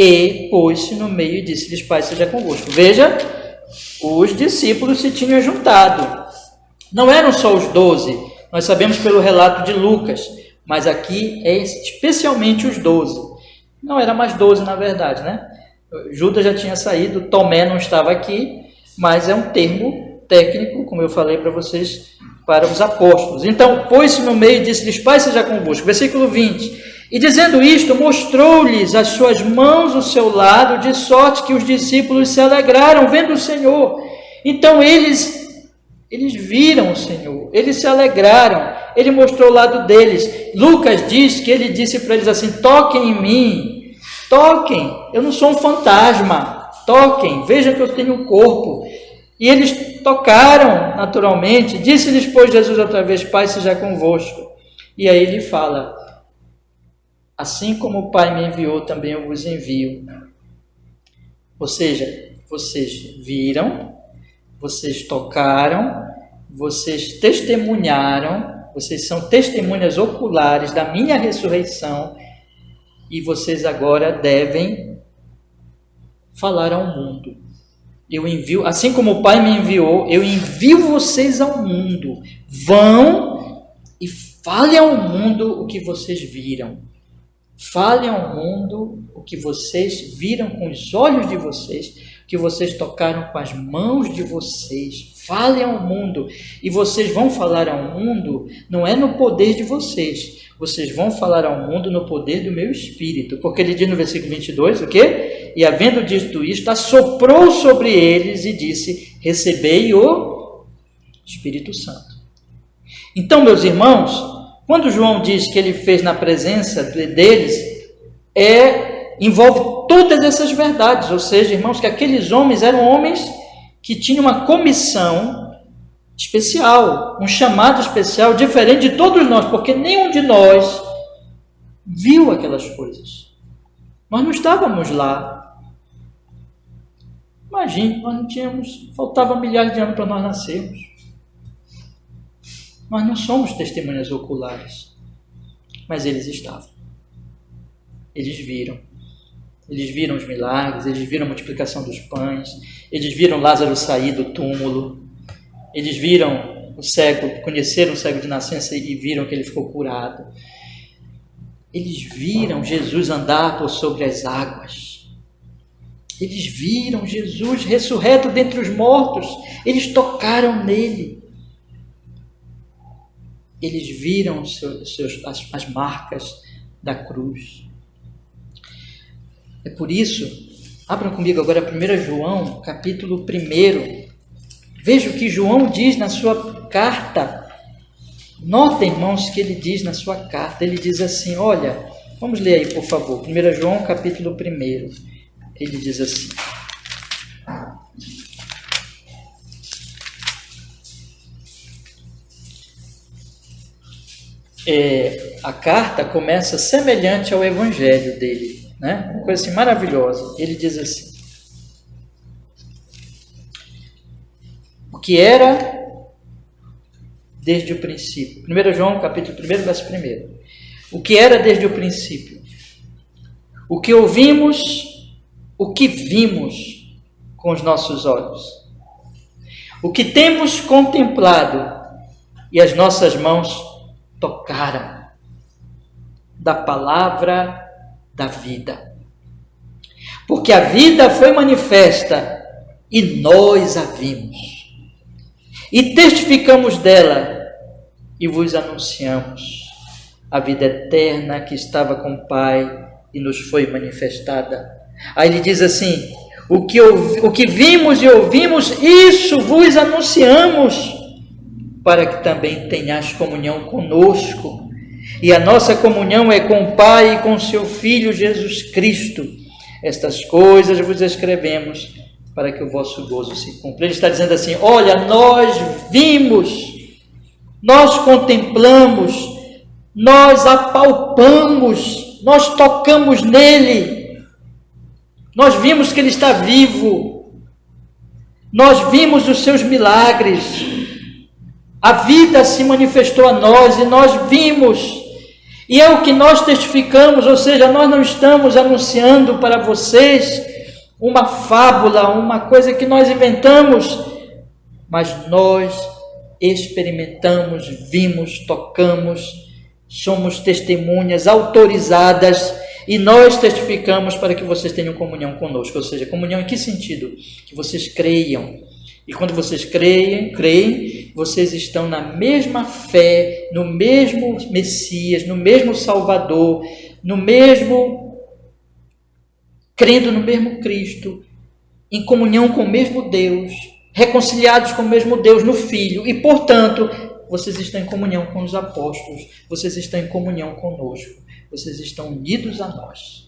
E pôs-se no meio e disse-lhes: Pai seja convosco. Veja, os discípulos se tinham juntado. Não eram só os 12, nós sabemos pelo relato de Lucas, mas aqui é especialmente os 12. Não era mais 12 na verdade, né? Judas já tinha saído, Tomé não estava aqui, mas é um termo técnico, como eu falei para vocês, para os apóstolos. Então, pôs-se no meio e disse-lhes: Pai seja convosco. Versículo 20. E dizendo isto, mostrou-lhes as suas mãos ao seu lado, de sorte que os discípulos se alegraram vendo o Senhor. Então eles viram o Senhor, eles se alegraram, ele mostrou o lado deles. Lucas diz que ele disse para eles assim: toquem em mim, toquem, eu não sou um fantasma, toquem, vejam que eu tenho um corpo. E eles tocaram naturalmente. Disse-lhes, pois, Jesus outra vez: Pai seja convosco. E aí ele fala: assim como o Pai me enviou, também eu vos envio. Ou seja, vocês viram, vocês tocaram, vocês testemunharam, vocês são testemunhas oculares da minha ressurreição, e vocês agora devem falar ao mundo. Eu envio, assim como o Pai me enviou, eu envio vocês ao mundo. Vão e falem ao mundo o que vocês viram. Falem ao mundo o que vocês viram com os olhos de vocês, o que vocês tocaram com as mãos de vocês. Falem ao mundo. E vocês vão falar ao mundo, não é no poder de vocês. Vocês vão falar ao mundo no poder do meu Espírito. Porque ele diz no versículo 22, o quê? E havendo dito isto, assoprou sobre eles e disse: recebei o Espírito Santo. Então, meus irmãos, quando João diz que ele fez na presença deles, envolve todas essas verdades. Ou seja, irmãos, que aqueles homens eram homens que tinham uma comissão especial, um chamado especial, diferente de todos nós, porque nenhum de nós viu aquelas coisas. Nós não estávamos lá. Imagine, faltava milhares de anos para nós nascermos. Nós não somos testemunhas oculares, mas eles estavam. Eles viram os milagres, eles viram a multiplicação dos pães, eles viram Lázaro sair do túmulo, eles viram o cego, conheceram o cego de nascença e viram que ele ficou curado. Eles viram Jesus andar por sobre as águas. Eles viram Jesus ressurreto dentre os mortos. Eles tocaram nele. Eles viram as marcas da cruz. É por isso, abram comigo agora 1 João, capítulo 1. Veja o que João diz na sua carta. Notem, irmãos, que ele diz na sua carta. Ele diz assim, olha, vamos ler aí, por favor. 1 João, capítulo 1. Ele diz assim. A carta começa semelhante ao evangelho dele, né? Uma coisa assim maravilhosa. Ele diz assim: o que era desde o princípio. 1 João, capítulo 1, verso 1. O que era desde o princípio. O que ouvimos, o que vimos com os nossos olhos. O que temos contemplado e as nossas mãos tocaram da palavra da vida. Porque a vida foi manifesta e nós a vimos. E testificamos dela e vos anunciamos a vida eterna que estava com o Pai e nos foi manifestada. Aí ele diz assim: o que vimos e ouvimos, isso vos anunciamos, para que também tenhais comunhão conosco. E a nossa comunhão é com o Pai e com seu Filho Jesus Cristo. Estas coisas vos escrevemos para que o vosso gozo se cumpra. Ele está dizendo assim: olha, nós vimos, nós contemplamos, nós apalpamos, nós tocamos nele, nós vimos que ele está vivo, nós vimos os seus milagres, a vida se manifestou a nós e nós vimos. E é o que nós testificamos, ou seja, nós não estamos anunciando para vocês uma fábula, uma coisa que nós inventamos, mas nós experimentamos, vimos, tocamos, somos testemunhas autorizadas e nós testificamos para que vocês tenham comunhão conosco. Ou seja, comunhão em que sentido? Que vocês creiam. E quando vocês creem, vocês estão na mesma fé, no mesmo Messias, no mesmo Salvador, crendo no mesmo Cristo, em comunhão com o mesmo Deus, reconciliados com o mesmo Deus no Filho, e portanto, vocês estão em comunhão com os apóstolos, vocês estão em comunhão conosco, vocês estão unidos a nós,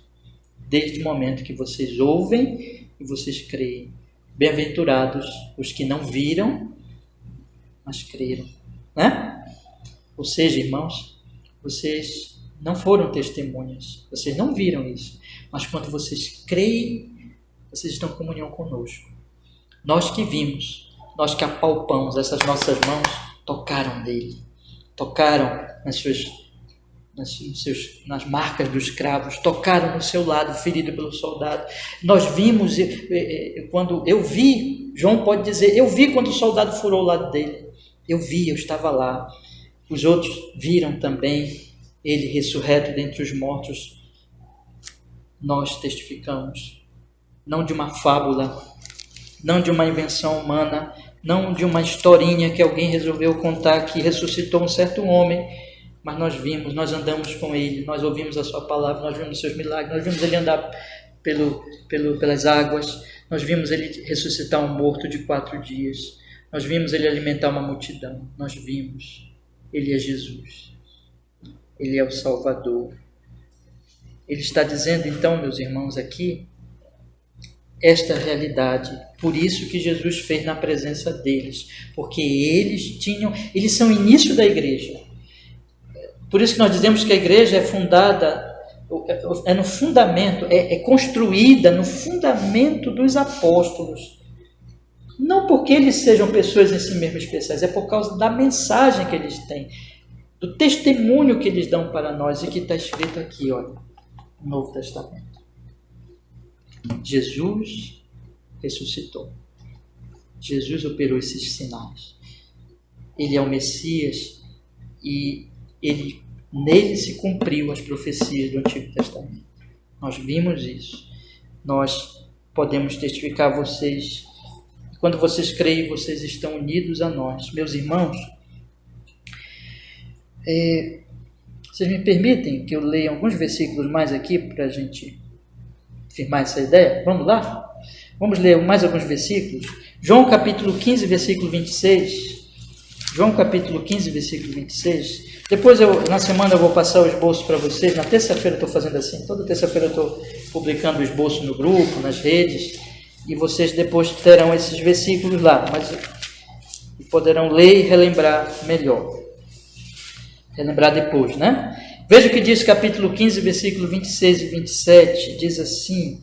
desde o momento que vocês ouvem e vocês creem. Bem-aventurados os que não viram, mas creram, né? Ou seja, irmãos, vocês não foram testemunhas, vocês não viram isso, mas quando vocês creem, vocês estão em comunhão conosco. Nós que vimos, nós que apalpamos, essas nossas mãos tocaram nele, tocaram nas marcas dos cravos, tocaram no seu lado, ferido pelo soldado. Nós vimos, quando eu vi, João pode dizer, eu vi quando o soldado furou o lado dele, eu estava lá. Os outros viram também, ele ressurreto dentre os mortos. Nós testificamos, não de uma fábula, não de uma invenção humana, não de uma historinha que alguém resolveu contar que ressuscitou um certo homem, mas nós vimos, nós andamos com ele, nós ouvimos a sua palavra, nós vimos os seus milagres, nós vimos ele andar pelas águas, nós vimos ele ressuscitar um morto de 4 dias, nós vimos ele alimentar uma multidão, nós vimos, ele é Jesus, ele é o Salvador. Ele está dizendo então, meus irmãos, aqui, esta realidade, por isso que Jesus fez na presença deles, porque eles são o início da igreja. Por isso que nós dizemos que a igreja é fundada, é no fundamento, é construída no fundamento dos apóstolos. Não porque eles sejam pessoas em si mesmos especiais, é por causa da mensagem que eles têm, do testemunho que eles dão para nós, e que está escrito aqui, olha, no Novo Testamento. Jesus ressuscitou. Jesus operou esses sinais. Ele é o Messias e nele se cumpriu as profecias do Antigo Testamento. Nós vimos isso. Nós podemos testificar a vocês. Quando vocês creem, vocês estão unidos a nós. Meus irmãos, vocês me permitem que eu leia alguns versículos mais aqui para a gente firmar essa ideia? Vamos lá? Vamos ler mais alguns versículos. João capítulo 15, versículo 26. João capítulo 15, versículo 26. Depois, na semana, eu vou passar o esboço para vocês. Na terça-feira eu estou fazendo assim. Toda terça-feira eu estou publicando o esboço no grupo, nas redes. E vocês depois terão esses versículos lá. Mas poderão ler e relembrar melhor. Relembrar depois, né? Veja o que diz capítulo 15, versículo 26 e 27. Diz assim: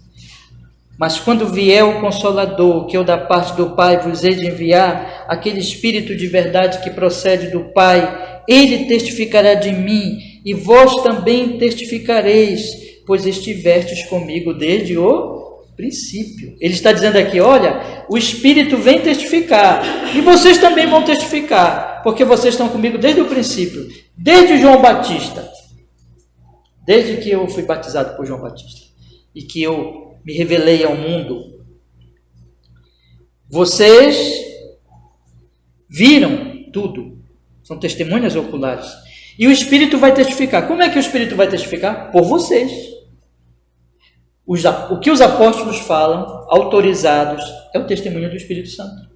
mas quando vier o Consolador, que eu da parte do Pai vos hei de enviar, aquele Espírito de verdade que procede do Pai, ele testificará de mim, e vós também testificareis, pois estivestes comigo desde o princípio. Ele está dizendo aqui, olha, o Espírito vem testificar, e vocês também vão testificar, porque vocês estão comigo desde o princípio, desde João Batista, desde que eu fui batizado por João Batista, e que eu me revelei ao mundo. Vocês viram tudo. São testemunhas oculares. E o Espírito vai testificar. Como é que o Espírito vai testificar? Por vocês. O que os apóstolos falam, autorizados, é o testemunho do Espírito Santo.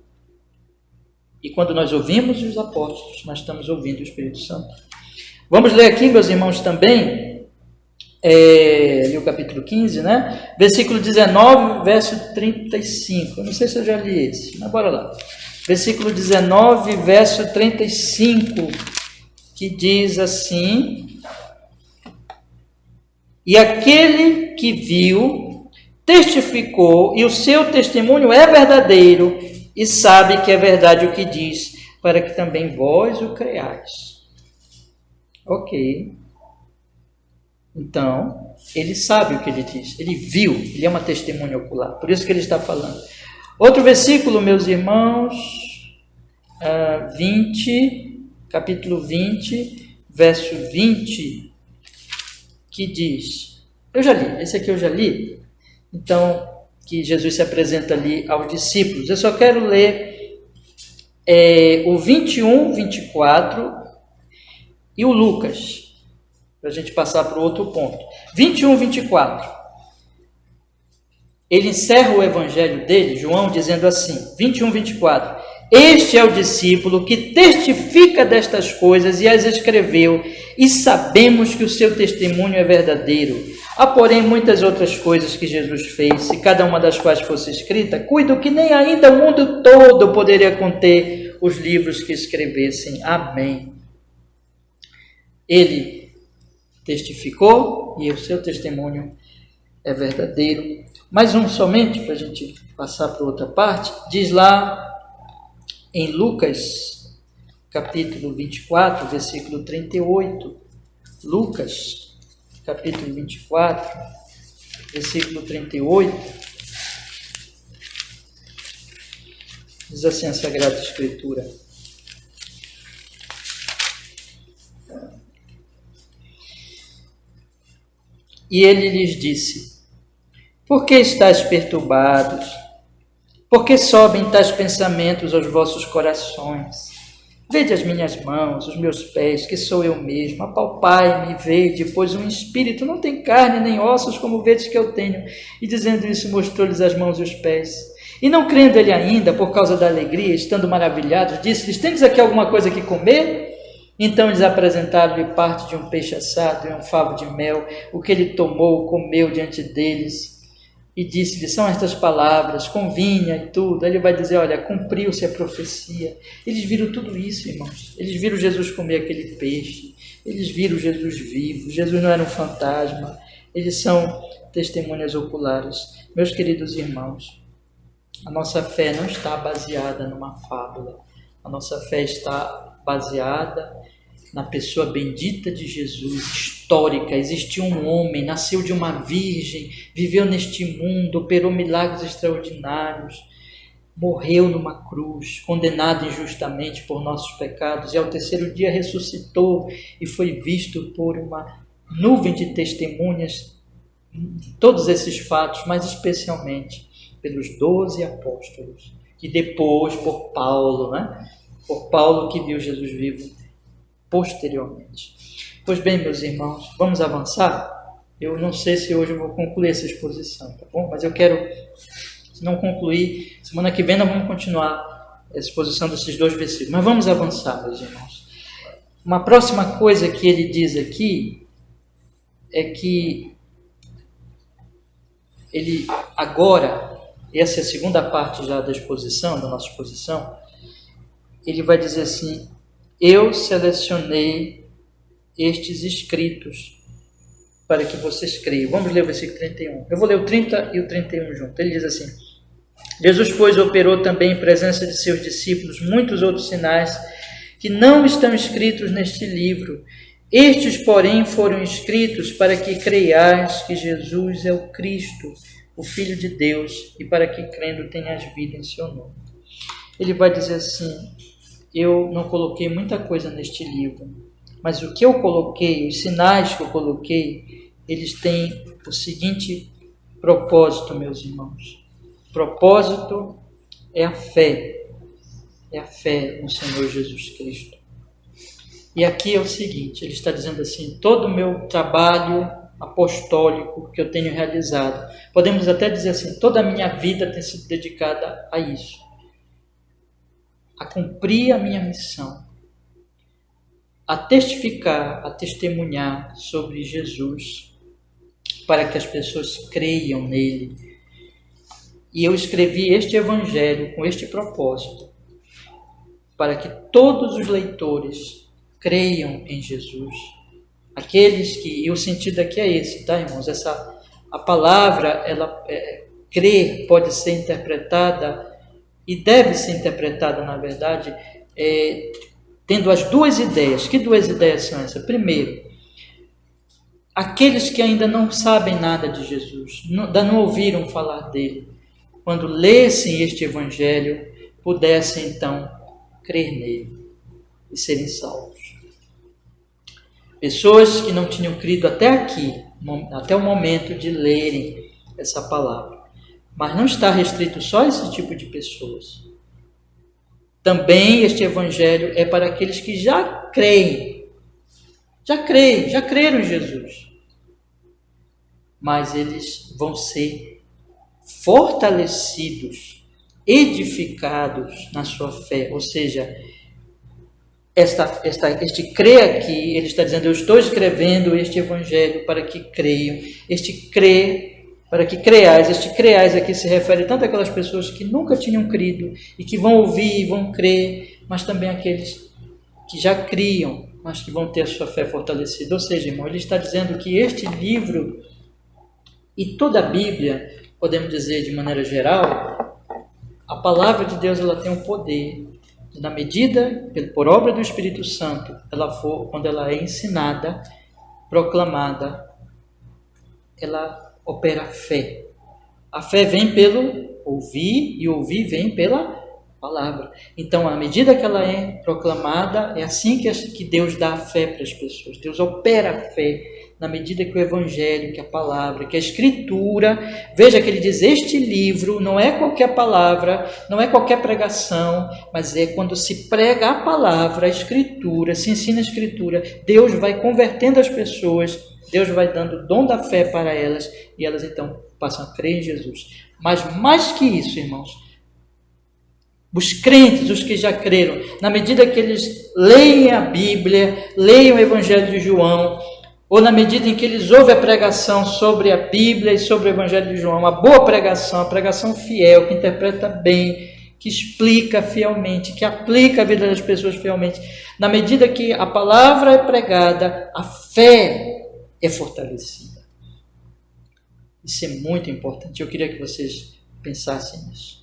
E quando nós ouvimos os apóstolos, nós estamos ouvindo o Espírito Santo. Vamos ler aqui, meus irmãos, também, o capítulo 15, né? Versículo 19, verso 35. Eu não sei se eu já li esse, mas bora lá. Versículo 19, verso 35, que diz assim: e aquele que viu, testificou, e o seu testemunho é verdadeiro, e sabe que é verdade o que diz, para que também vós o creais. Ok. Então, ele sabe o que ele diz, ele viu, ele é uma testemunha ocular, por isso que ele está falando. Outro versículo, meus irmãos, 20, capítulo 20, verso 20, que diz, eu já li, esse aqui eu já li, então, que Jesus se apresenta ali aos discípulos. Eu só quero ler o 21, 24 e o Lucas, para a gente passar para o outro ponto. 21, 24. Ele encerra o evangelho dele, João, dizendo assim, 21, 24. Este é o discípulo que testifica destas coisas e as escreveu, e sabemos que o seu testemunho é verdadeiro. Há, porém, muitas outras coisas que Jesus fez, se cada uma das quais fosse escrita, cuido que nem ainda o mundo todo poderia conter os livros que escrevessem. Amém. Ele testificou e o seu testemunho é verdadeiro. Mais um somente, para a gente passar para outra parte, diz lá em Lucas, capítulo 24, versículo 38. Lucas, capítulo 24, versículo 38. Diz assim a Sagrada Escritura. E ele lhes disse: por que estáis perturbados? Por que sobem tais pensamentos aos vossos corações? Vede as minhas mãos, os meus pés, que sou eu mesmo. Apalpai-me e vede, pois um espírito não tem carne nem ossos, como vedes que eu tenho. E dizendo isso, mostrou-lhes as mãos e os pés. E não crendo ele ainda, por causa da alegria, estando maravilhados, disse-lhes: tendes aqui alguma coisa que comer? Então eles apresentaram-lhe parte de um peixe assado e um favo de mel, o que ele tomou, comeu diante deles. E disse-lhe, são estas palavras, convinha e tudo. Aí ele vai dizer, olha, cumpriu-se a profecia. Eles viram tudo isso, irmãos. Eles viram Jesus comer aquele peixe. Eles viram Jesus vivo. Jesus não era um fantasma. Eles são testemunhas oculares. Meus queridos irmãos, a nossa fé não está baseada numa fábula. A nossa fé está baseada na pessoa bendita de Jesus, histórica. Existiu um homem, nasceu de uma virgem, viveu neste mundo, operou milagres extraordinários, morreu numa cruz, condenado injustamente por nossos pecados, e ao terceiro dia ressuscitou e foi visto por uma nuvem de testemunhas, todos esses fatos, mas especialmente pelos 12 apóstolos, e depois por Paulo, né? Por Paulo, que viu Jesus vivo posteriormente. Pois bem, meus irmãos, vamos avançar? Eu não sei se hoje eu vou concluir essa exposição, tá bom? Mas eu quero, se não concluir, semana que vem nós vamos continuar a exposição desses 2 versículos. Mas vamos avançar, meus irmãos. Uma próxima coisa que ele diz aqui é que ele agora, essa é a segunda parte já da exposição, da nossa exposição, ele vai dizer assim: eu selecionei estes escritos para que vocês creiam. Vamos ler o versículo 31. Eu vou ler o 30 e o 31 junto. Ele diz assim: Jesus, pois, operou também em presença de seus discípulos muitos outros sinais que não estão escritos neste livro. Estes, porém, foram escritos para que creiais que Jesus é o Cristo, o Filho de Deus, e para que, crendo, tenhas vida em seu nome. Ele vai dizer assim: eu não coloquei muita coisa neste livro, mas o que eu coloquei, os sinais que eu coloquei, eles têm o seguinte propósito, meus irmãos. O propósito é a fé no Senhor Jesus Cristo. E aqui é o seguinte, ele está dizendo assim: todo o meu trabalho apostólico que eu tenho realizado, podemos até dizer assim, toda a minha vida tem sido dedicada a isso, a cumprir a minha missão, a testificar, a testemunhar sobre Jesus, para que as pessoas creiam nele. E eu escrevi este evangelho com este propósito, para que todos os leitores creiam em Jesus. Aqueles que, e o sentido aqui é esse, tá, irmãos? A palavra, crer pode ser interpretada, e deve ser interpretada, na verdade, tendo as 2 ideias. Que 2 ideias são essas? Primeiro, aqueles que ainda não sabem nada de Jesus, ainda não ouviram falar dele, quando lessem este evangelho, pudessem então crer nele e serem salvos. Pessoas que não tinham crido até aqui, até o momento de lerem essa palavra. Mas não está restrito só a esse tipo de pessoas. Também este evangelho é para aqueles que já creem. Já creram em Jesus. Mas eles vão ser fortalecidos, edificados na sua fé. Ou seja, este crer aqui, ele está dizendo, eu estou escrevendo este evangelho para que creiam. Para que creais. Este creais aqui se refere tanto àquelas pessoas que nunca tinham crido e que vão ouvir e vão crer, mas também àqueles que já criam, mas que vão ter a sua fé fortalecida. Ou seja, irmão, ele está dizendo que este livro e toda a Bíblia, podemos dizer de maneira geral, a palavra de Deus ela tem um poder. Na medida, por obra do Espírito Santo, quando ela é ensinada, proclamada, ela opera a fé. A fé vem pelo ouvir e ouvir vem pela palavra. Então, à medida que ela é proclamada, é assim que Deus dá a fé para as pessoas. Deus opera a fé na medida que o Evangelho, que a palavra, que a Escritura, veja que ele diz, este livro não é qualquer palavra, não é qualquer pregação, mas é quando se prega a palavra, a Escritura, se ensina a Escritura, Deus vai convertendo as pessoas, Deus vai dando o dom da fé para elas, e elas então passam a crer em Jesus. Mas mais que isso, irmãos, os crentes, os que já creram, na medida que eles leem a Bíblia, leiam o Evangelho de João, ou na medida em que eles ouvem a pregação sobre a Bíblia e sobre o Evangelho de João, uma boa pregação, a pregação fiel, que interpreta bem, que explica fielmente, que aplica a vida das pessoas fielmente, na medida que a palavra é pregada, a fé é fortalecida. Isso é muito importante. Eu queria que vocês pensassem nisso.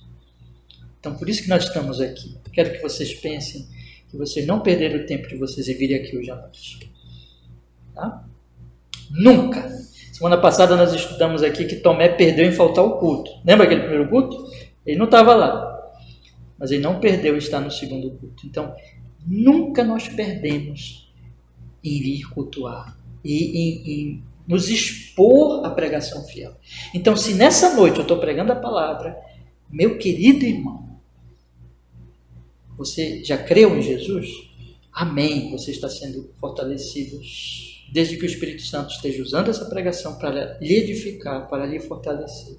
Então, por isso que nós estamos aqui. Quero que vocês pensem que vocês não perderam o tempo de vocês virem aqui hoje à noite. Tá? Nunca. Semana passada nós estudamos aqui que Tomé perdeu em faltar o culto. Lembra aquele primeiro culto? Ele não estava lá. Mas ele não perdeu estar no segundo culto. Então, nunca nós perdemos em ir cultuar. E em nos expor à pregação fiel. Então, se nessa noite eu estou pregando a palavra, meu querido irmão, você já creu em Jesus? Amém. Você está sendo fortalecido desde que o Espírito Santo esteja usando essa pregação para lhe edificar, para lhe fortalecer.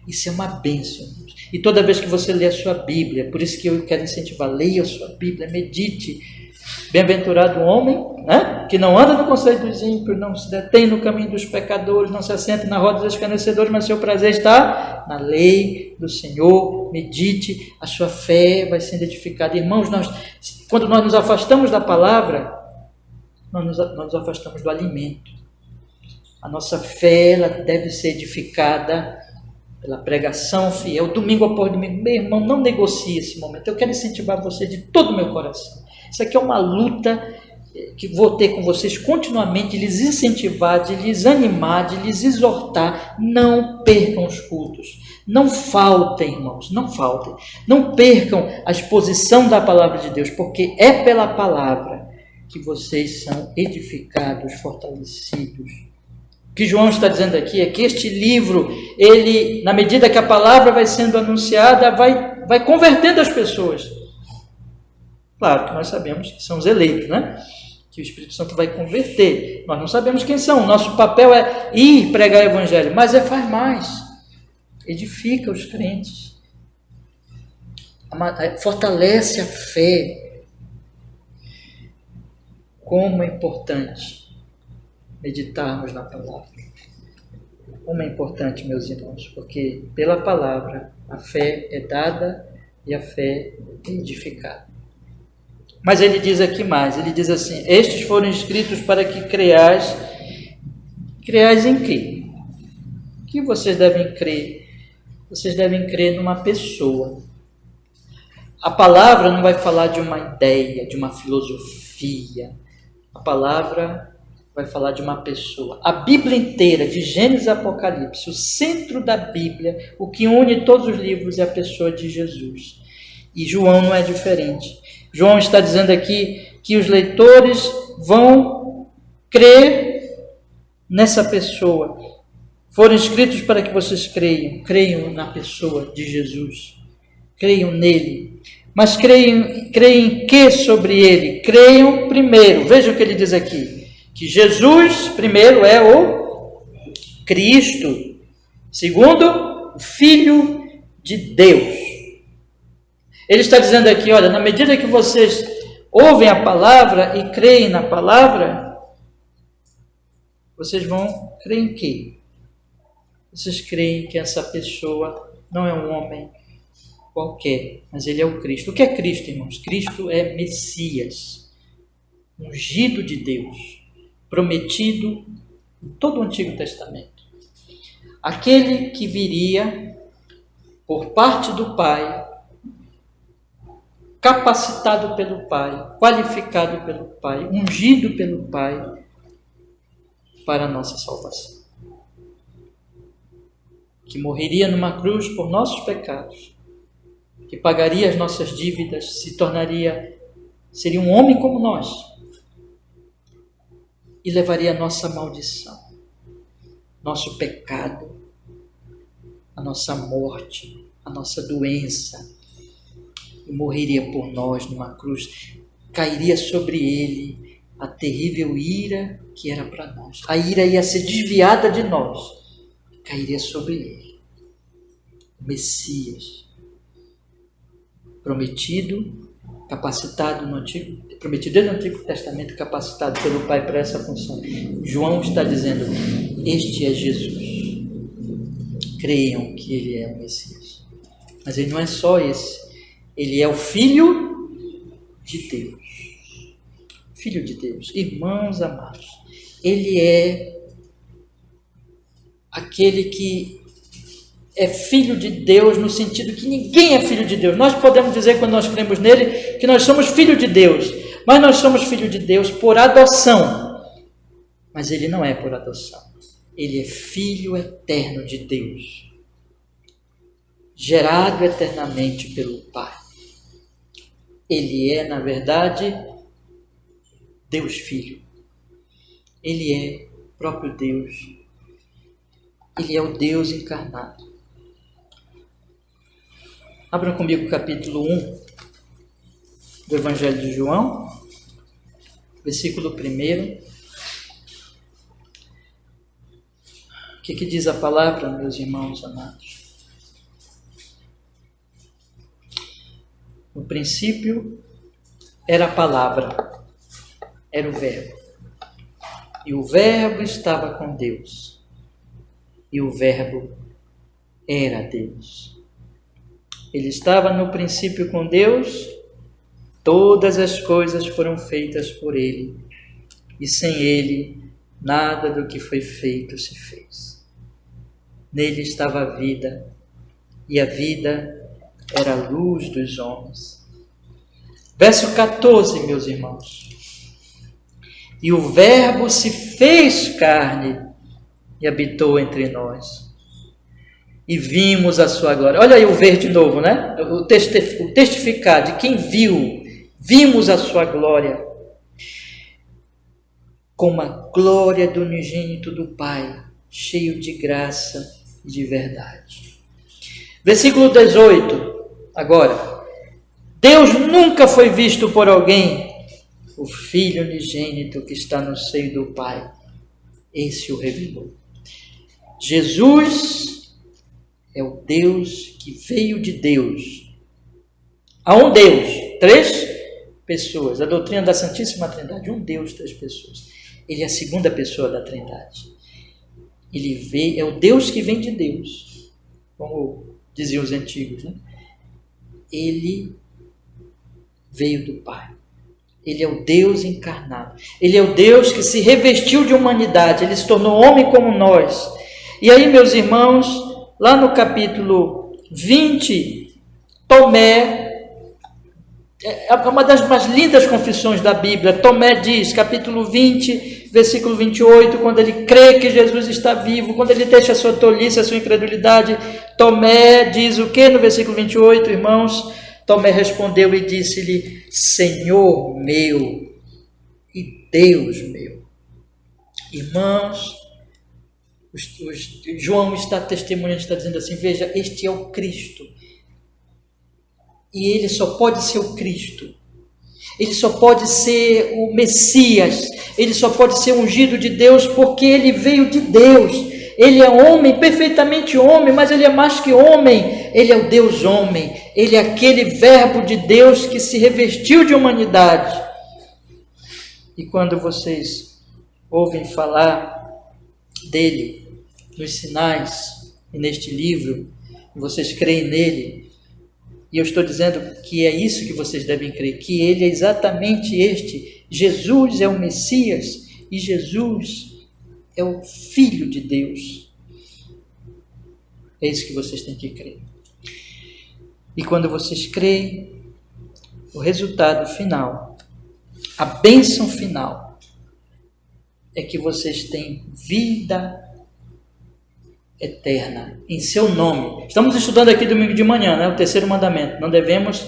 Isso é uma bênção. E toda vez que você lê a sua Bíblia, por isso que eu quero incentivar, leia a sua Bíblia, medite. Bem-aventurado o homem, né, que não anda no conselho dos ímpios, não se detém no caminho dos pecadores, não se assenta na roda dos escarnecedores, mas seu prazer está na lei do Senhor. Medite, a sua fé vai sendo edificada. Irmãos, quando nós nos afastamos da palavra, nós nos afastamos do alimento. A nossa fé ela deve ser edificada pela pregação fiel, domingo após domingo. Meu irmão, não negocie esse momento. Eu quero incentivar você de todo o meu coração. Isso aqui é uma luta que vou ter com vocês continuamente, de lhes incentivar, de lhes animar, de lhes exortar. Não percam os cultos. Não faltem, irmãos, não faltem. Não percam a exposição da palavra de Deus, porque é pela palavra que vocês são edificados, fortalecidos. O que João está dizendo aqui é que este livro, ele, na medida que a palavra vai sendo anunciada, vai convertendo as pessoas. Claro que nós sabemos que são os eleitos, né? Que o Espírito Santo vai converter. Nós não sabemos quem são. Nosso papel é ir pregar o Evangelho, mas faz mais. Edifica os crentes. Fortalece a fé. Como é importante meditarmos na palavra. Como é importante, meus irmãos, porque pela palavra a fé é dada e a fé é edificada. Mas ele diz aqui mais, ele diz assim, estes foram escritos para que creais em quê? O que vocês devem crer? Vocês devem crer numa pessoa. A palavra não vai falar de uma ideia, de uma filosofia. A palavra vai falar de uma pessoa. A Bíblia inteira, de Gênesis a Apocalipse, o centro da Bíblia, o que une todos os livros é a pessoa de Jesus. E João não é diferente. João está dizendo aqui que os leitores vão crer nessa pessoa. Foram escritos para que vocês creiam na pessoa de Jesus. Creiam nele. Mas creem em que sobre ele? Creiam primeiro. Veja o que ele diz aqui. Que Jesus, primeiro, é o Cristo. Segundo, o Filho de Deus. Ele está dizendo aqui, olha, na medida que vocês ouvem a palavra e creem na palavra, vocês vão crer em quê? Vocês creem que essa pessoa não é um homem qualquer, mas ele é o Cristo. O que é Cristo, irmãos? Cristo é Messias, ungido de Deus, prometido em todo o Antigo Testamento. Aquele que viria por parte do Pai, capacitado pelo Pai, qualificado pelo Pai, ungido pelo Pai para a nossa salvação. Que morreria numa cruz por nossos pecados, que pagaria as nossas dívidas, seria um homem como nós e levaria a nossa maldição, nosso pecado, a nossa morte, a nossa doença, e morreria por nós numa cruz. Cairia sobre ele a terrível ira que era para nós. A ira ia ser desviada de nós, cairia sobre ele. O Messias, prometido, capacitado prometido desde o Antigo Testamento, capacitado pelo Pai para essa função. João está dizendo, este é Jesus. Creiam que ele é o Messias. Mas ele não é só esse. Ele é o Filho de Deus. Filho de Deus. Irmãos amados, ele é aquele que é filho de Deus no sentido que ninguém é filho de Deus. Nós podemos dizer, quando nós cremos nele, que nós somos filho de Deus. Mas nós somos filho de Deus por adoção. Mas ele não é por adoção. Ele é filho eterno de Deus. Gerado eternamente pelo Pai. Ele é, na verdade, Deus Filho. Ele é o próprio Deus. Ele é o Deus encarnado. Abram comigo o capítulo 1 do Evangelho de João, versículo 1. O que diz a palavra, meus irmãos amados? No princípio era a palavra, era o Verbo. E o Verbo estava com Deus. E o Verbo era Deus. Ele estava no princípio com Deus, todas as coisas foram feitas por ele, e sem ele nada do que foi feito se fez. Nele estava a vida, e a vida era a luz dos homens. Verso 14, meus irmãos. E o Verbo se fez carne e habitou entre nós. E vimos a sua glória. Olha aí o ver de novo, né? O testificar de quem viu. Vimos a sua glória. Como a glória do unigênito do Pai, cheio de graça e de verdade. Versículo 18. Agora. Deus nunca foi visto por alguém. O Filho unigênito que está no seio do Pai. Esse o revelou. Jesus é o Deus que veio de Deus. Há um Deus, 3 pessoas. A doutrina da Santíssima Trindade, um Deus, 3 pessoas. Ele é a segunda pessoa da Trindade. Ele veio, é o Deus que vem de Deus, como diziam os antigos, né? Ele veio do Pai. Ele é o Deus encarnado. Ele é o Deus que se revestiu de humanidade. Ele se tornou homem como nós. E aí, meus irmãos, lá no capítulo 20, Tomé, é uma das mais lindas confissões da Bíblia. Tomé diz, capítulo 20, versículo 28, quando ele crê que Jesus está vivo, quando ele deixa a sua tolice, a sua incredulidade, Tomé diz o que no versículo 28, irmãos? Tomé respondeu e disse-lhe: Senhor meu e Deus meu. Irmãos, João está testemunhando, está dizendo assim: veja, este é o Cristo. E ele só pode ser o Cristo. Ele só pode ser o Messias. Ele só pode ser ungido de Deus porque ele veio de Deus. Ele é homem, perfeitamente homem, mas ele é mais que homem. Ele é o Deus homem. Ele é aquele verbo de Deus que se revestiu de humanidade. E quando vocês ouvem falar dele nos sinais e neste livro, vocês creem nele, e eu estou dizendo que é isso que vocês devem crer, que ele é exatamente este. Jesus é o Messias e Jesus é o Filho de Deus. É isso que vocês têm que crer. E quando vocês creem, o resultado final, a bênção final, é que vocês têm vida eterna em seu nome. Estamos estudando aqui domingo de manhã, né? O terceiro mandamento. Não devemos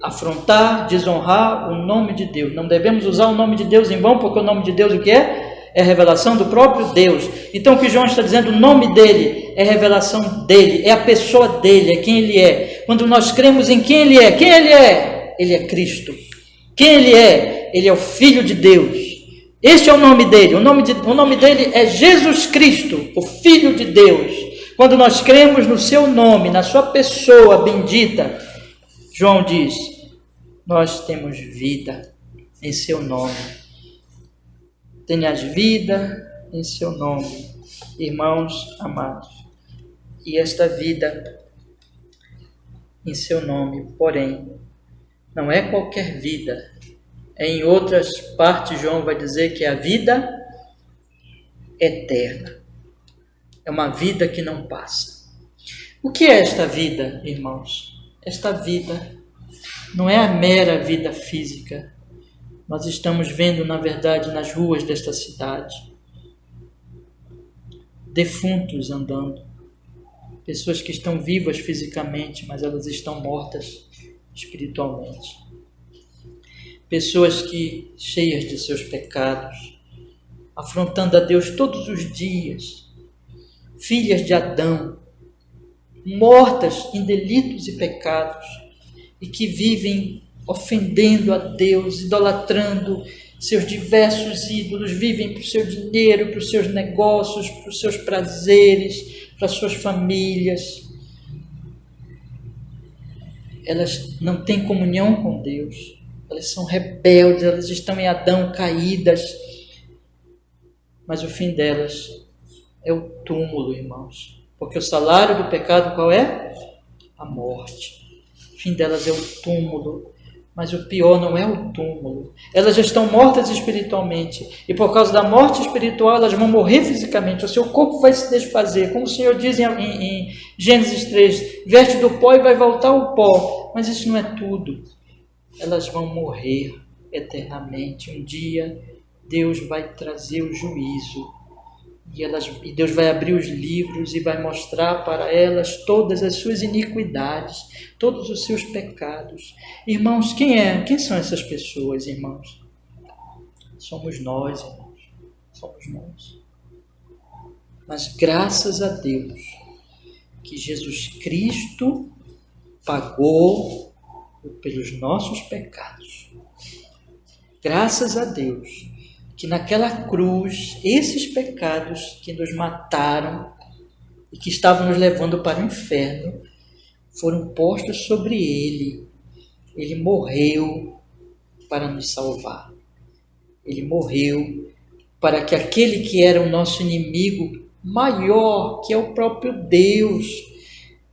afrontar, desonrar o nome de Deus. Não devemos usar o nome de Deus em vão, porque o nome de Deus o que é? É a revelação do próprio Deus. Então o que João está dizendo, o nome dele é a revelação dele, é a pessoa dele, é quem ele é. Quando nós cremos em quem ele é, ele é Cristo. Quem ele é? Ele é o Filho de Deus. Este é o nome dele. O nome dele é Jesus Cristo, o Filho de Deus. Quando nós cremos no seu nome, na sua pessoa bendita, João diz, nós temos vida em seu nome. Tenhas vida em seu nome, irmãos amados. E esta vida em seu nome, porém, não é qualquer vida. Em outras partes, João vai dizer que é a vida eterna. É uma vida que não passa. O que é esta vida, irmãos? Esta vida não é a mera vida física. Nós estamos vendo, na verdade, nas ruas desta cidade, defuntos andando. Pessoas que estão vivas fisicamente, mas elas estão mortas espiritualmente. Pessoas que, cheias de seus pecados, afrontando a Deus todos os dias, filhas de Adão, mortas em delitos e pecados, e que vivem ofendendo a Deus, idolatrando seus diversos ídolos, vivem para o seu dinheiro, para os seus negócios, para os seus prazeres, para as suas famílias. Elas não têm comunhão com Deus. Elas são rebeldes, elas estão em Adão caídas, mas o fim delas é o túmulo, irmãos, porque o salário do pecado qual é? A morte. O fim delas é o túmulo, mas o pior não é o túmulo. Elas já estão mortas espiritualmente, e por causa da morte espiritual elas vão morrer fisicamente, o seu corpo vai se desfazer, como o Senhor diz em Gênesis 3, veste do pó e vai voltar ao pó, mas isso não é tudo. Elas vão morrer eternamente. Um dia Deus vai trazer o juízo e Deus vai abrir os livros e vai mostrar para elas todas as suas iniquidades, todos os seus pecados. Irmãos, quem são essas pessoas, irmãos? Somos nós, irmãos. Somos nós. Mas graças a Deus que Jesus Cristo pagou pelos nossos pecados. Graças a Deus que naquela cruz, esses pecados que nos mataram e que estavam nos levando para o inferno, foram postos sobre ele. Ele morreu para nos salvar. Ele morreu para que aquele que era o nosso inimigo maior, que é o próprio Deus,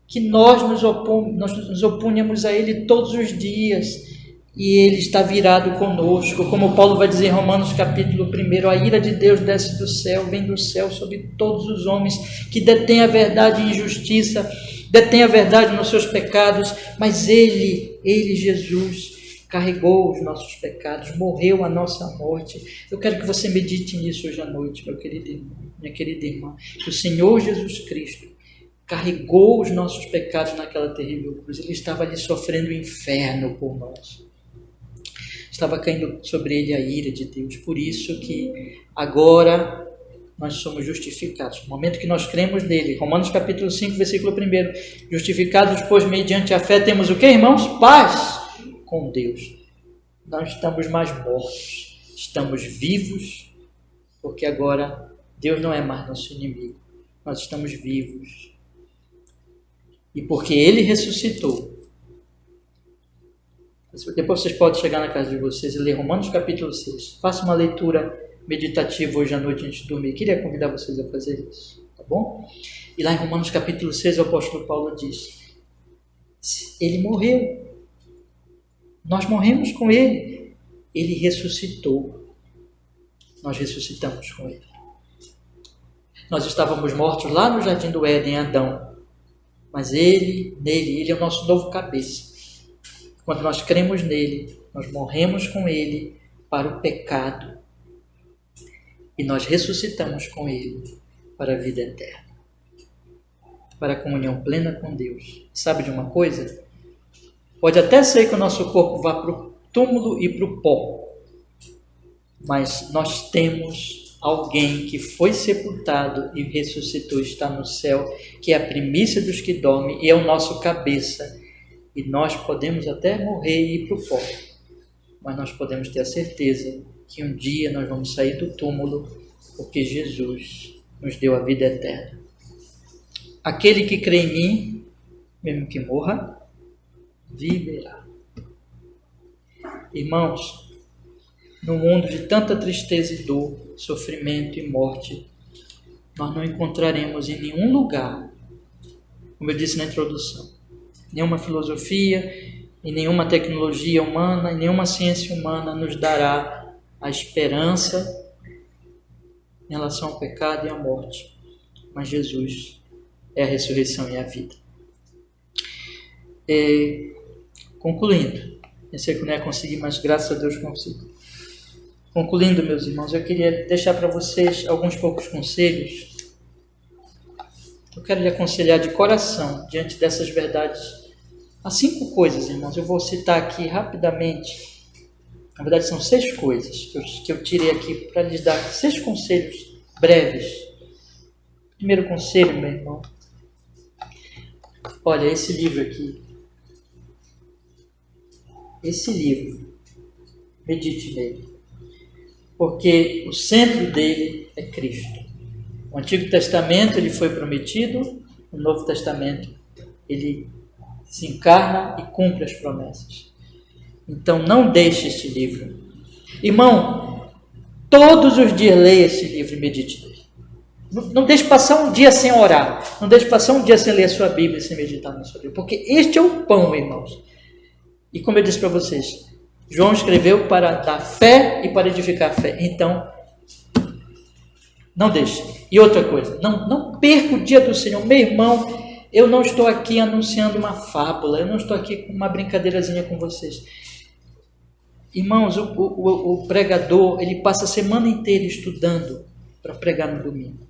que nós nos opunhamos a ele todos os dias, e ele está virado conosco, como Paulo vai dizer em Romanos capítulo 1, a ira de Deus desce do céu, vem do céu sobre todos os homens que detêm a verdade e injustiça, detêm a verdade nos seus pecados, mas ele, Jesus, carregou os nossos pecados, morreu a nossa morte. Eu quero que você medite nisso hoje à noite, meu querido irmão, minha querida irmã, que o Senhor Jesus Cristo carregou os nossos pecados naquela terrível cruz. Ele estava ali sofrendo o inferno por nós. Estava caindo sobre ele a ira de Deus. Por isso que agora nós somos justificados. No momento que nós cremos nele, Romanos capítulo 5, versículo 1, justificados, pois mediante a fé temos o que, irmãos? Paz com Deus. Não estamos mais mortos, estamos vivos, porque agora Deus não é mais nosso inimigo. Nós estamos vivos. E porque ele ressuscitou. Depois vocês podem chegar na casa de vocês e ler Romanos capítulo 6. Faça uma leitura meditativa hoje à noite antes de dormir. Queria convidar vocês a fazer isso, tá bom? E lá em Romanos capítulo 6 o apóstolo Paulo diz: ele morreu. Nós morremos com ele. Ele ressuscitou. Nós ressuscitamos com ele. Nós estávamos mortos lá no jardim do Éden, Adão. Mas ele é o nosso novo cabeça. Quando nós cremos nele, nós morremos com ele para o pecado. E nós ressuscitamos com ele para a vida eterna. Para a comunhão plena com Deus. Sabe de uma coisa? Pode até ser que o nosso corpo vá para o túmulo e para o pó. Mas nós temos alguém que foi sepultado e ressuscitou, está no céu, que é a primícia dos que dormem e é o nosso cabeça. E nós podemos até morrer e ir para o pó. Mas nós podemos ter a certeza que um dia nós vamos sair do túmulo, porque Jesus nos deu a vida eterna. Aquele que crê em mim, mesmo que morra, viverá. Irmãos, no mundo de tanta tristeza e dor, sofrimento e morte, nós não encontraremos em nenhum lugar, como eu disse na introdução, nenhuma filosofia e nenhuma tecnologia humana e nenhuma ciência humana nos dará a esperança em relação ao pecado e à morte. Mas Jesus é a ressurreição e a vida. Concluindo, eu sei que não ia conseguir, mas graças a Deus consigo. Concluindo, meus irmãos, eu queria deixar para vocês alguns poucos conselhos. Eu quero lhe aconselhar de coração diante dessas verdades. Há 5 coisas, irmãos, eu vou citar aqui rapidamente. Na verdade, são 6 coisas que eu tirei aqui para lhes dar 6 conselhos breves. Primeiro conselho, meu irmão. Olha, esse livro aqui. Esse livro. Medite nele. Porque o centro dele é Cristo. O Antigo Testamento ele foi prometido, o Novo Testamento ele se encarna e cumpre as promessas. Então não deixe este livro. Irmão, todos os dias leia esse livro e medite nele. Não deixe passar um dia sem orar. Não deixe passar um dia sem ler a sua Bíblia e sem meditar na sua Bíblia. Porque este é o pão, irmãos. E como eu disse para vocês, João escreveu para dar fé e para edificar a fé. Então, não deixe. E outra coisa, não perca o dia do Senhor. Meu irmão, eu não estou aqui anunciando uma fábula, eu não estou aqui com uma brincadeirazinha com vocês. Irmãos, o pregador, ele passa a semana inteira estudando para pregar no domingo.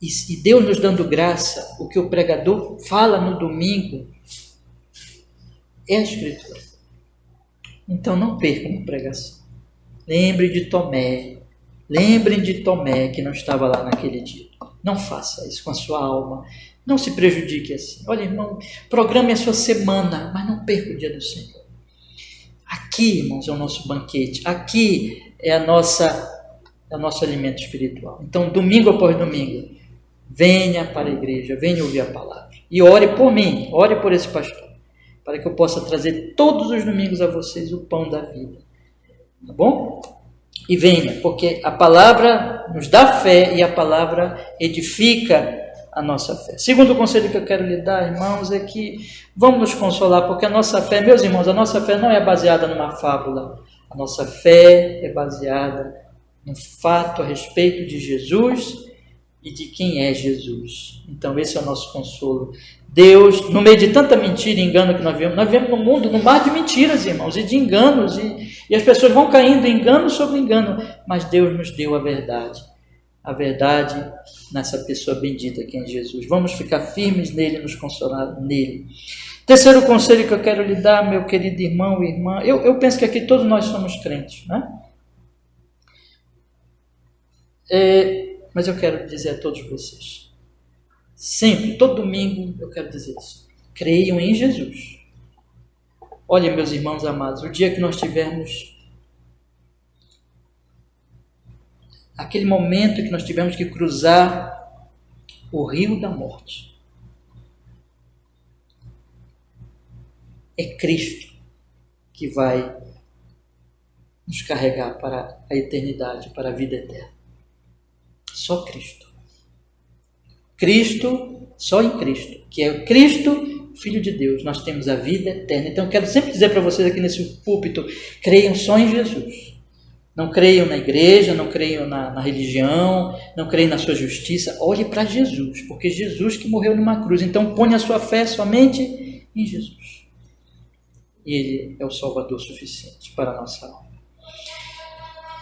E Deus nos dando graça, o que o pregador fala no domingo é a Escritura. Então não percam a pregação. Lembrem de Tomé que não estava lá naquele dia. Não faça isso com a sua alma. Não se prejudique assim. Olha, irmão, programe a sua semana, mas não perca o dia do Senhor. Aqui, irmãos, é o nosso banquete. Aqui é o nosso alimento espiritual. Então, domingo após domingo, venha para a igreja, venha ouvir a palavra. E ore por mim, ore por esse pastor, para que eu possa trazer todos os domingos a vocês o pão da vida. Tá bom? E venha, porque a palavra nos dá fé e a palavra edifica a nossa fé. Segundo conselho que eu quero lhe dar, irmãos, é que vamos nos consolar, porque a nossa fé, meus irmãos, a nossa fé não é baseada numa fábula. A nossa fé é baseada num fato a respeito de Jesus e de quem é Jesus. Então esse é o nosso consolo. Deus, no meio de tanta mentira e engano que nós vivemos no mundo, no mar de mentiras, irmãos, e de enganos, e as pessoas vão caindo em engano sobre engano, mas Deus nos deu a verdade nessa pessoa bendita que é Jesus. Vamos ficar firmes nele, nos consolar nele. Terceiro conselho que eu quero lhe dar, meu querido irmão e irmã, eu penso que aqui todos nós somos crentes, né? Mas eu quero dizer a todos vocês, sempre, todo domingo, eu quero dizer isso: creiam em Jesus. Olha, meus irmãos amados, o dia que nós tivermos aquele momento que nós tivemos que cruzar o rio da morte, é Cristo que vai nos carregar para a eternidade, para a vida eterna. Só Cristo. Cristo, só em Cristo, que é o Cristo, Filho de Deus, nós temos a vida eterna. Então eu quero sempre dizer para vocês aqui nesse púlpito, creiam só em Jesus. Não creiam na igreja, não creiam na religião, não creiam na sua justiça. Olhe para Jesus, porque Jesus que morreu numa cruz. Então ponha a sua fé somente em Jesus. E Ele é o Salvador suficiente para a nossa alma.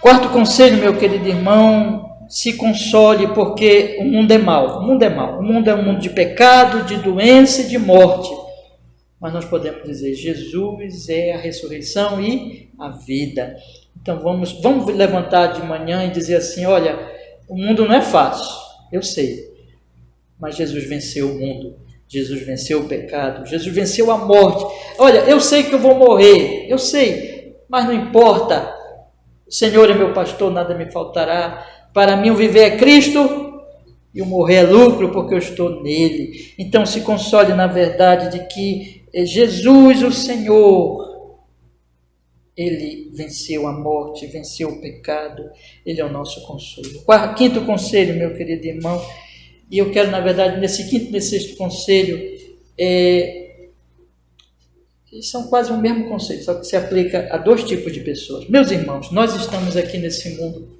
Quarto conselho, meu querido irmão, se console, porque o mundo é mau. O mundo é mau. O mundo é um mundo de pecado, de doença e de morte. Mas nós podemos dizer, Jesus é a ressurreição e a vida. Então vamos levantar de manhã e dizer assim, olha, o mundo não é fácil, eu sei. Mas Jesus venceu o mundo. Jesus venceu o pecado. Jesus venceu a morte. Olha, eu sei que eu vou morrer. Eu sei, mas não importa. O Senhor é meu pastor, nada me faltará. Para mim o viver é Cristo e o morrer é lucro, porque eu estou nele. Então se console na verdade de que Jesus, o Senhor, Ele venceu a morte, venceu o pecado, Ele é o nosso consolo. Quinto conselho, meu querido irmão, e eu quero na verdade nesse quinto e nesse sexto conselho, são quase o mesmo conceito, só que se aplica a dois tipos de pessoas. Meus irmãos, nós estamos aqui nesse mundo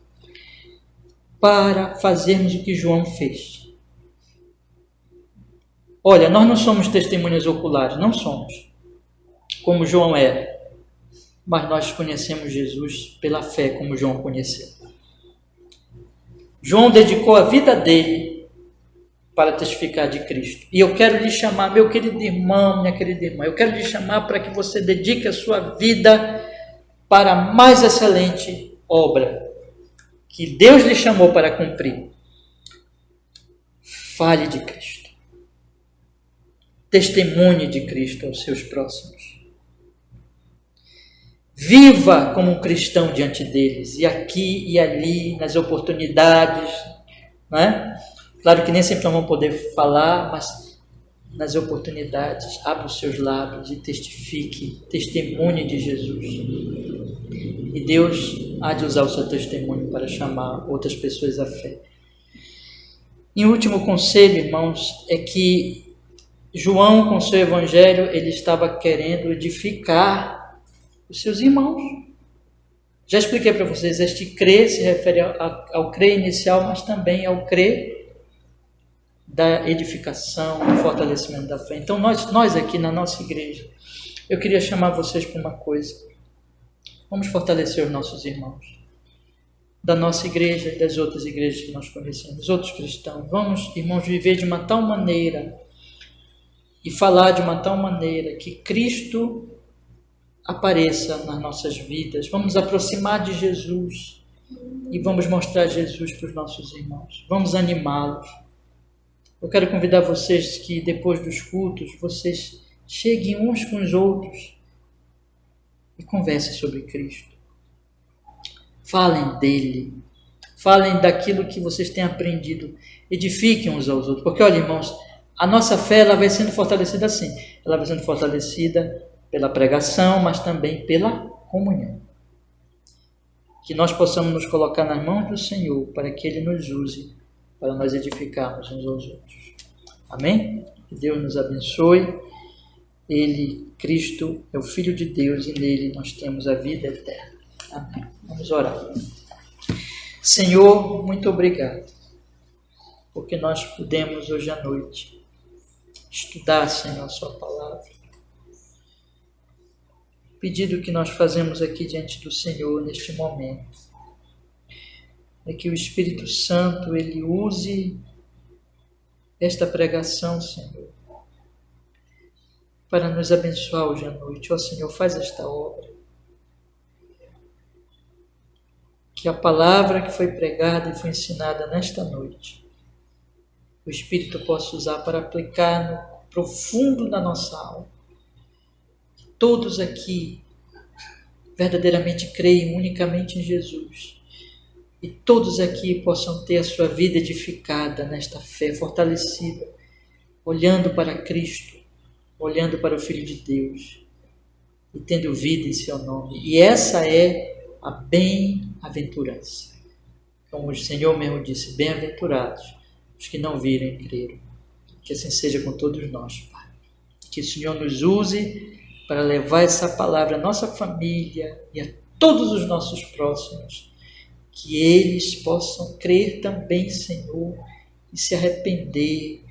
para fazermos o que João fez. Olha, nós não somos testemunhas oculares, não somos, como João era, mas nós conhecemos Jesus pela fé, como João conheceu. João dedicou a vida dele para testificar de Cristo. E eu quero lhe chamar, meu querido irmão, minha querida irmã, eu quero lhe chamar para que você dedique a sua vida para a mais excelente obra que Deus lhe chamou para cumprir. Fale de Cristo. Testemunhe de Cristo aos seus próximos. Viva como um cristão diante deles, e aqui e ali, nas oportunidades, não é? Claro que nem sempre nós vamos poder falar, mas nas oportunidades, abra os seus lábios e testifique, testemunhe de Jesus. E Deus há de usar o seu testemunho para chamar outras pessoas à fé. E o último conselho, irmãos, é que João, com seu evangelho, ele estava querendo edificar os seus irmãos. Já expliquei para vocês, este crer se refere ao crer inicial, mas também ao crer da edificação, do fortalecimento da fé. Então nós aqui na nossa igreja, eu queria chamar vocês para uma coisa. Vamos fortalecer os nossos irmãos da nossa igreja e das outras igrejas que nós conhecemos, outros cristãos. Vamos, irmãos, viver de uma tal maneira e falar de uma tal maneira que Cristo apareça nas nossas vidas. Vamos nos aproximar de Jesus e vamos mostrar Jesus para os nossos irmãos. Vamos animá-los. Eu quero convidar vocês que depois dos cultos, vocês cheguem uns com os outros e conversem sobre Cristo. Falem dele. Falem daquilo que vocês têm aprendido. Edifiquem uns aos outros. Porque, olha, irmãos, a nossa fé ela vai sendo fortalecida assim. Ela vai sendo fortalecida pela pregação, mas também pela comunhão. Que nós possamos nos colocar nas mãos do Senhor para que Ele nos use para nós edificarmos uns aos outros. Amém? Que Deus nos abençoe. Ele, Cristo, é o Filho de Deus e nele nós temos a vida eterna. Amém. Vamos orar. Senhor, muito obrigado porque nós pudemos hoje à noite estudar, Senhor, a sua palavra. O pedido que nós fazemos aqui diante do Senhor neste momento é que o Espírito Santo, ele use esta pregação, Senhor, para nos abençoar hoje à noite. Ó Senhor, faz esta obra. Que a palavra que foi pregada e foi ensinada nesta noite, o Espírito possa usar para aplicar no profundo da nossa alma. Que todos aqui verdadeiramente creem unicamente em Jesus. E todos aqui possam ter a sua vida edificada nesta fé, fortalecida, olhando para Cristo, olhando para o Filho de Deus e tendo vida em seu nome. E essa é a bem-aventurança. Como o Senhor mesmo disse, bem-aventurados os que não viram e creram. Que assim seja com todos nós, Pai. Que o Senhor nos use para levar essa palavra à nossa família e a todos os nossos próximos. Que eles possam crer também, Senhor, e se arrepender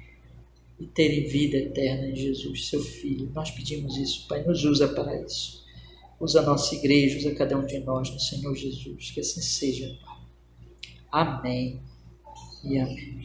e terem vida eterna em Jesus, seu Filho. Nós pedimos isso, Pai, nos usa para isso. Usa a nossa igreja, usa cada um de nós no Senhor Jesus. Que assim seja, Pai. Amém e amém.